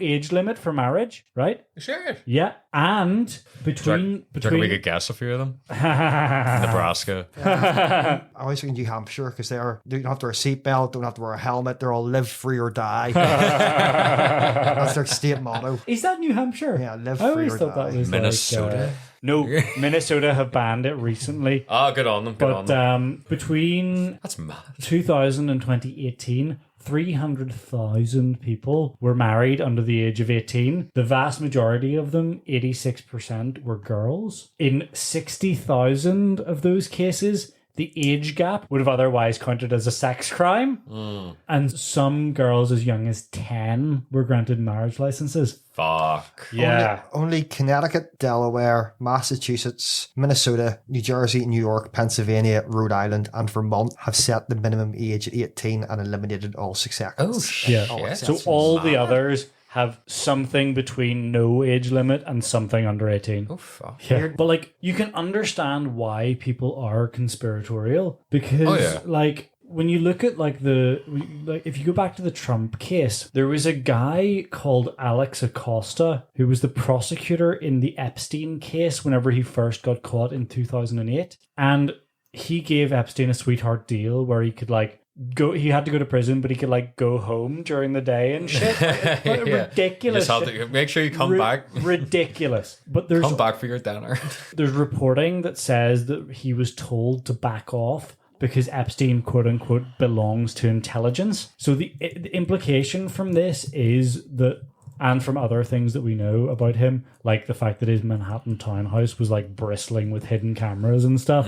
age limit for marriage, right? Sure. Yeah, and between we could guess a few of them. Nebraska. I always think New Hampshire because they don't have to wear a seatbelt, don't have to wear a helmet. They're all live free or die. That's their state motto. Is that New Hampshire? Yeah, live I free always or thought die. that was Minnesota. No, Minnesota have banned it recently. Oh, good on them. Good on them. Between That's mad. 2000 and 2018, 300,000 people were married under the age of 18. The vast majority of them, 86%, were girls. In 60,000 of those cases, the age gap would have otherwise counted as a sex crime. And some girls as young as 10 were granted marriage licenses. Fuck. Yeah. Only Connecticut, Delaware, Massachusetts, Minnesota, New Jersey, New York, Pennsylvania, Rhode Island, and Vermont have set the minimum age at 18 and eliminated all sex acts. Yeah. All So exceptions. all the others have something between no age limit and something under 18. Oh, fuck. Yeah. But like, you can understand why people are conspiratorial because Oh, yeah. like, when you look at like if you go back to the Trump case, there was a guy called Alex Acosta who was the prosecutor in the Epstein case whenever he first got caught in 2008. And he gave Epstein a sweetheart deal where he could like he had to go to prison, but he could like go home during the day and shit. Yeah. Ridiculous. You just have to make sure you come back. Ridiculous. But there's Come back for your dinner. there's reporting that says that he was told to back off because Epstein, quote unquote, belongs to intelligence. So the implication from this is that, and from other things that we know about him, like the fact that his Manhattan townhouse was like bristling with hidden cameras and stuff.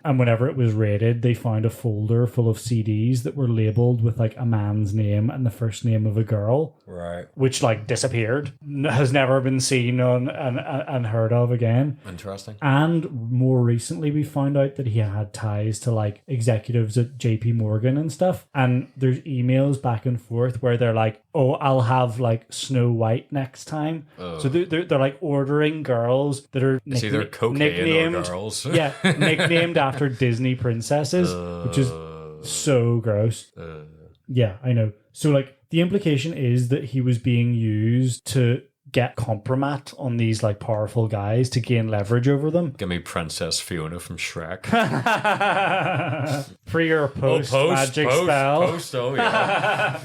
And whenever it was raided, they found a folder full of CDs that were labeled with like a man's name and the first name of a girl. Right. Which like disappeared, has never been seen on and heard of again. Interesting. And more recently, we found out that he had ties to like executives at JP Morgan and stuff. And there's emails back and forth where they're like, "Oh, I'll have like Snow White next time." So they're like ordering girls that are It's either cocaine nicknamed, or girls. yeah, nicknamed after Disney princesses, which is so gross. Yeah, I know. So like the implication is that he was being used to get compromat on these like powerful guys to gain leverage over them. Give me Princess Fiona from Shrek. Pre or post, magic spell. Post, oh yeah.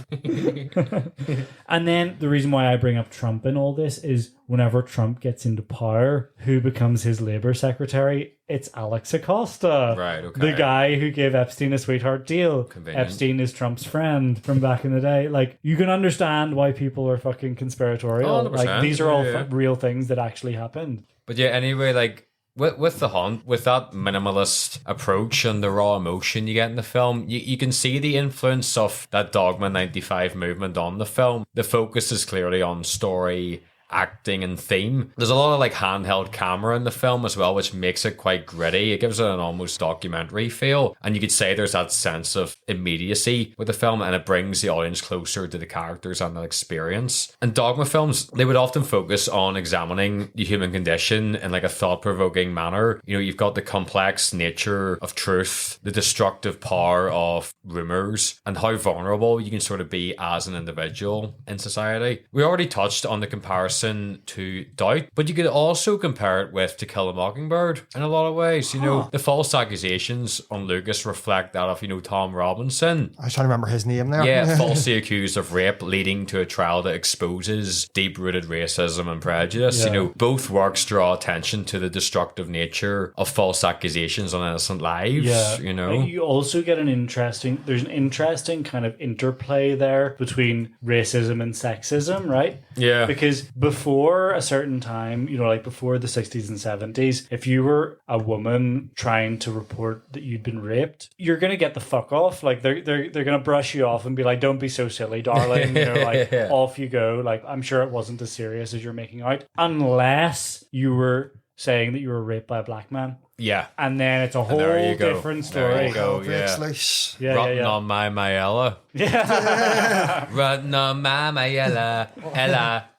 And then the reason why I bring up Trump in all this is whenever Trump gets into power, who becomes his labor secretary? It's Alex Acosta. Right, okay. The guy who gave Epstein a sweetheart deal. Convenient. Epstein is Trump's friend from back in the day. Like, you can understand why people are fucking conspiratorial. 100%, Like, these are all yeah. real things that actually happened. But yeah, anyway, like with The Hunt, with that minimalist approach and the raw emotion you get in the film, you can see the influence of that Dogma 95 movement on the film. The focus is clearly on story, acting and theme. There's a lot of like handheld camera in the film as well, which makes it quite gritty. It gives it an almost documentary feel, and you could say there's that sense of immediacy with the film, and it brings the audience closer to the characters and the experience. And Dogma films, they would often focus on examining the human condition in like a thought-provoking manner. You know, you've got the complex nature of truth, the destructive power of rumors, and how vulnerable you can sort of be as an individual in society. We already touched on the comparison to Doubt, but you could also compare it with To Kill a Mockingbird in a lot of ways. You know, the false accusations on Lucas reflect that of, you know, Tom Robinson. I was trying to remember his name there. Yeah, falsely accused of rape, leading to a trial that exposes deep-rooted racism and prejudice. Yeah. You know, both works draw attention to the destructive nature of false accusations on innocent lives. Yeah, You know, you also get there's an interesting kind of interplay there between racism and sexism, right? Yeah. Because before a certain time, you know, like before the 60s and 70s, if you were a woman trying to report that you'd been raped, you're gonna get the fuck off. Like they're gonna brush you off and be like, "Don't be so silly, darling." You know, like off you go. Like, I'm sure it wasn't as serious as you're making out, unless you were saying that you were raped by a black man. yeah. And then it's a whole there you go. different There story. you go. Breaks Yeah. loose. Rotting on my Mayella. Yeah. Rotting on my Mayella.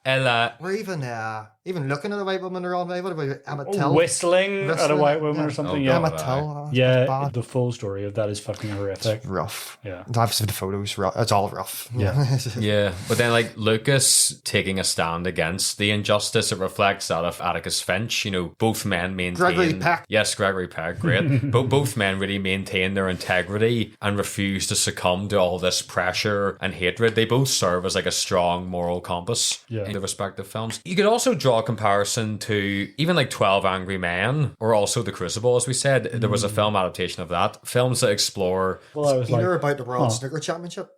Ella. Or even looking at a white woman around me. What about Emmett Till? Whistling at a white woman or something. Oh, Yeah. God. Emmett Till. Yeah. Bad. The full story of that is fucking horrific. Rough. Yeah. I've seen the photos. It's all rough. Yeah. Yeah, but then like Lucas taking a stand against the injustice, it reflects that of Atticus Finch. You know, both men maintain. Gregory Peck. Yes, Gregory Peck, great. But both men really maintain their integrity and refuse to succumb to all this pressure and hatred. They both serve as like a strong moral compass in their respective films. You could also draw a comparison to even like 12 Angry Men or also The Crucible, as we said. There was a film adaptation of that. Films that explore. Well, I was You like, know about the World Snooker Championship?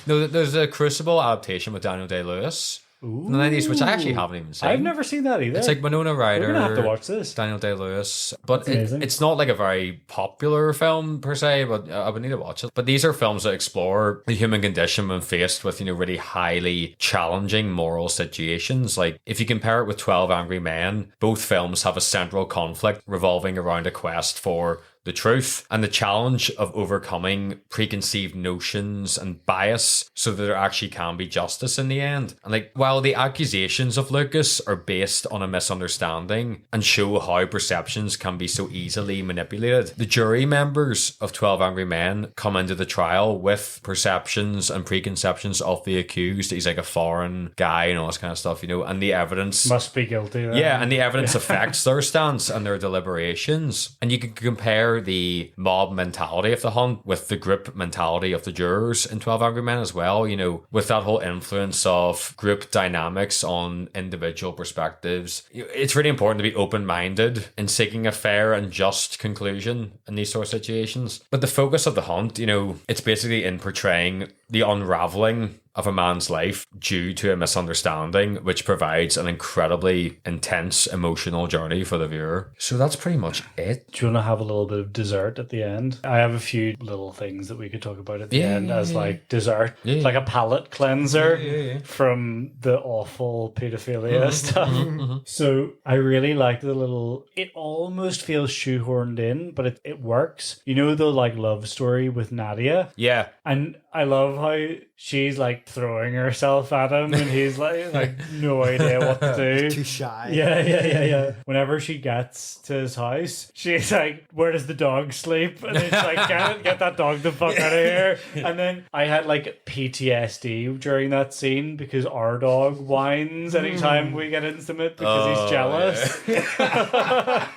No, there's a Crucible adaptation with Daniel Day-Lewis. from the 90s, which I actually haven't even seen. I've never seen that either. It's like Winona Ryder. We're gonna have to watch this. Daniel Day-Lewis. But amazing. it's not like a very popular film per se, but I would need to watch it. But these are films that explore the human condition when faced with, really highly challenging moral situations. Like, if you compare it with 12 Angry Men, both films have a central conflict revolving around a quest for the truth and the challenge of overcoming preconceived notions and bias so that there actually can be justice in the end. And like, while the accusations of Lucas are based on a misunderstanding and show how perceptions can be so easily manipulated, the jury members of 12 Angry Men come into the trial with perceptions and preconceptions of the accused. He's like a foreign guy and all this kind of stuff, and the evidence Must be guilty. Then. yeah, and the evidence affects their stance and their deliberations. And you can compare the mob mentality of the hunt with the group mentality of the jurors in 12 Angry Men as well, with that whole influence of group dynamics on individual perspectives. It's really important to be open-minded in seeking a fair and just conclusion in these sort of situations. But the focus of the hunt, it's basically in portraying the unraveling of a man's life due to a misunderstanding, which provides an incredibly intense emotional journey for the viewer. So that's pretty much it. Do you want to have a little bit of dessert at the end? I have a few little things that we could talk about at the end as like dessert. It's like a palate cleanser from the awful pedophilia stuff. So I really like the little, it almost feels shoehorned in, but it works. The like love story with Nadia. Yeah. And I love how she's like throwing herself at him and he's like no idea what to do. Too shy. Yeah. Whenever she gets to his house, she's like, where does the dog sleep? And it's like, get that dog the fuck out of here. And then I had like PTSD during that scene because our dog whines anytime we get intimate because he's jealous. Yeah.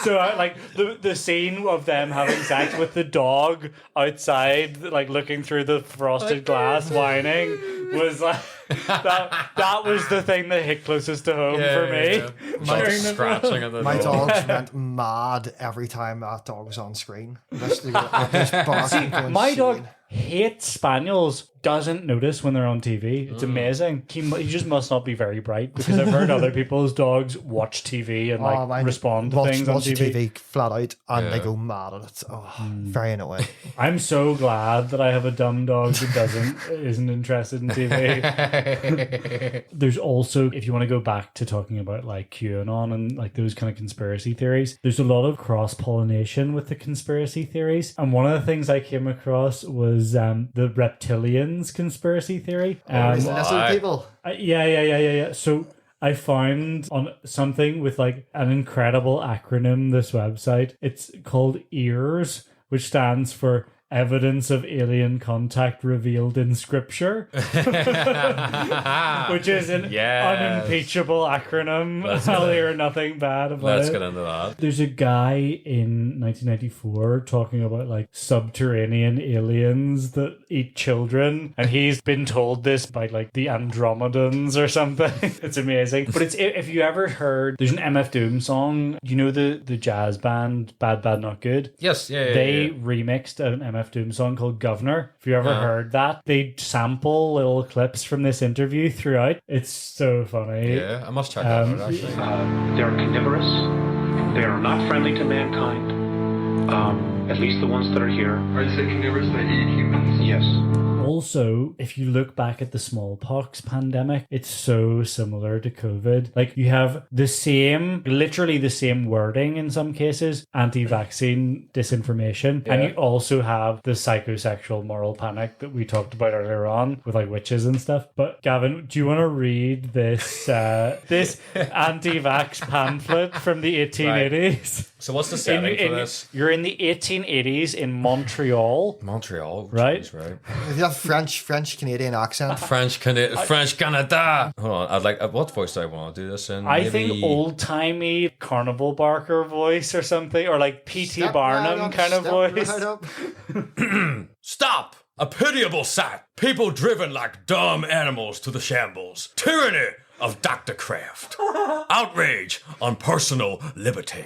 So I like the scene of them having sex with the dog outside, like looking through the frosted glass whining was like that was the thing that hit closest to home for me. Scratching at the My door. dogs went mad every time that dog was on screen. My dog hates spaniels, doesn't notice when they're on TV. It's amazing. He just must not be very bright because I've heard other people's dogs watch TV and respond to things on TV. Flat out and they go mad at it. Very annoying. I'm so glad that I have a dumb dog that isn't interested in TV. There's also, if you want to go back to talking about like QAnon and like those kind of conspiracy theories, there's a lot of cross-pollination with the conspiracy theories. And one of the things I came across was the reptilians conspiracy theory. Lizard people. Yeah. So I found on something with like an incredible acronym, this website. It's called EARS, which stands for Evidence of Alien Contact Revealed in Scripture, which is an unimpeachable acronym. I'll hear nothing bad about it. Let's get into that. There's a guy in 1994 talking about like subterranean aliens that eat children, and he's been told this by like the Andromedans or something. It's amazing. But it's, if you ever heard, there's an MF Doom song, the jazz band Bad Bad Not Good. Yes, They remixed an MF Doom song called Governor. If you ever heard that, they sample little clips from this interview throughout. It's so funny. Yeah, I must check that out actually. They're carnivorous. They are not friendly to mankind. At least the ones that are here. Are you saying carnivorous that eat humans? Yes. Also, if you look back at the smallpox pandemic, it's so similar to COVID. Like, you have literally the same wording in some cases, anti-vaccine disinformation, and you also have the psychosexual moral panic that we talked about earlier on with like witches and stuff. But Gavin, do you want to read this this anti-vax pamphlet from the 1880s? Right. So what's the setting for this? You're in the 1880s in Montreal. Right? If you have French Canadian accent. French Canada. Hold on, what voice do I want to do this in? I think old-timey Carnival Barker voice or something, or like P.T. Barnum kind of voice. Stop! A pitiable sight. People driven like dumb animals to the shambles. Tyranny of Dr. Kraft. Outrage on personal liberty.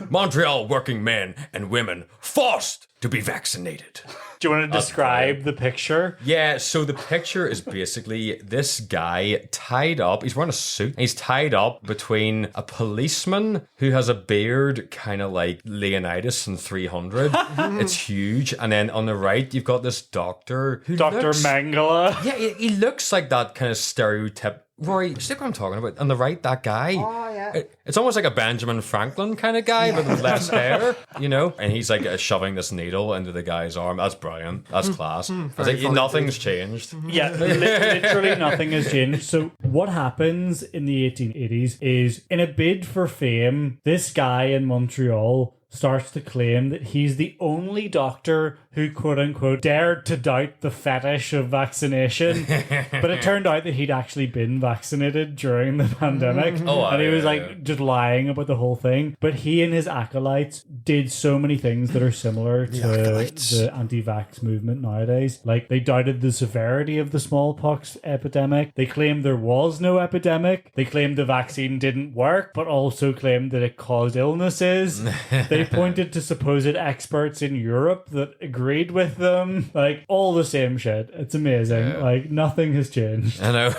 Montreal working men and women forced to be vaccinated. Do you want to describe the picture? Yeah, so the picture is basically this guy tied up. He's wearing a suit. He's tied up between a policeman who has a beard kind of like Leonidas in 300. It's huge. And then on the right, you've got this doctor who Dr. looks... Mengele. Yeah, he looks like that kind of stereotype. Rory, see what I'm talking about? On the right, that guy. Oh, yeah. It's almost like a Benjamin Franklin kind of guy, but with less hair, you know? And he's like shoving this needle into the guy's arm. That's brilliant. That's class. I was like, nothing's changed. Yeah, literally nothing has changed. So what happens in the 1880s is, in a bid for fame, this guy in Montreal starts to claim that he's the only doctor who, quote-unquote, dared to doubt the fetish of vaccination. But it turned out that he'd actually been vaccinated during the pandemic. And he was just lying about the whole thing. But he and his acolytes did so many things that are similar to the anti-vax movement nowadays. Like, they doubted the severity of the smallpox epidemic. They claimed there was no epidemic. They claimed the vaccine didn't work, but also claimed that it caused illnesses. They pointed to supposed experts in Europe that agreed with them. Like, all the same shit. It's amazing. Yeah. Like, nothing has changed. I know.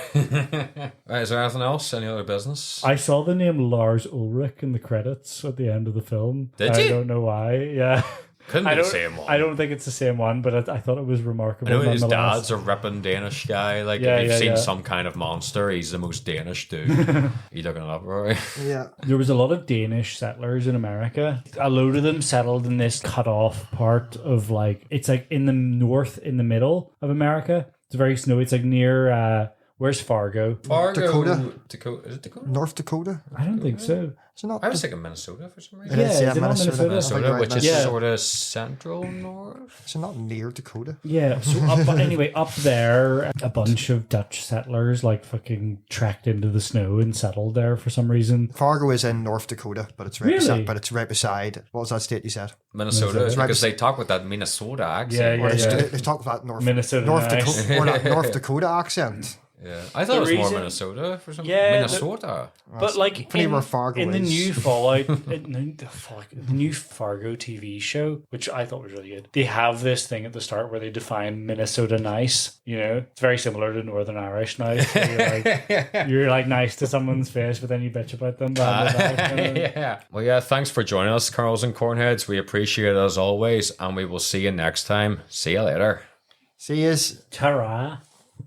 Right, is there anything else? Any other business? I saw the name Lars Ulrich in the credits at the end of the film. Did you? I don't know why. Yeah. Couldn't be the same one. I don't think it's the same one, but I thought it was remarkable. I know his dad's a ripping Danish guy. Like, if you've seen yeah. Some Kind of Monster, he's the most Danish dude. You looking it up, Rory? Yeah. There was a lot of Danish settlers in America. A load of them settled in this cut off part of, like, it's like in the north, in the middle of America. It's very snowy. It's like near, where's Fargo? Dakota. Is it Dakota? North Dakota? I don't think so. Is it not? I was thinking Minnesota for some reason. It is, Yeah, yeah, is it not Minnesota. Minnesota, which is Yeah. sort of central north. Is it not near Dakota? Yeah, so up there, a bunch of Dutch settlers like fucking trekked into the snow and settled there for some reason. Fargo is in North Dakota, but it's right Really? beside. What was that state you said? Minnesota, It's right because beside- they talk with that Minnesota accent. Yeah, Or yeah. they talk about Minnesota North nice. Dakota, or not North Dakota accent. Yeah. I thought The it was more reason- Minnesota for some Yeah, Minnesota. But like pretty where Fargo in the is. new Fallout, the new Fargo TV show, which I thought was really good. They have this thing at the start where they define Minnesota nice. You know, it's very similar to Northern Irish nice. You're like nice to someone's face, but then you bitch about them. behind their back, you know? Yeah. Well, yeah, thanks for joining us, Colonels and Cornheads. We appreciate it as always, and we will see you next time. See you later. See yous. Ta-ra.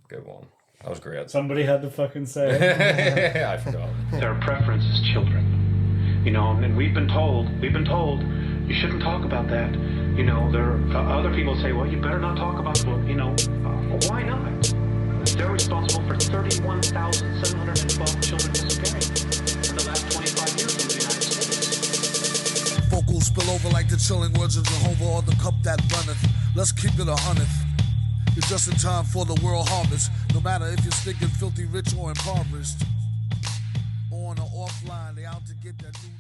Good one. That was great. Somebody had to fucking say it. I forgot. Their preference is children. You know, and we've been told, you shouldn't talk about that. You know, there are other people say, well, you better not talk about it. Well, you know, why not? They're responsible for 31,712 children disappearing in the last 25 years in the United States. Vocals spill over like the chilling words of Jehovah or the cup that runneth. Let's keep it 100. You're just in time for the world harvest. No matter if you're stinking filthy rich or impoverished. On or offline, they out to get that new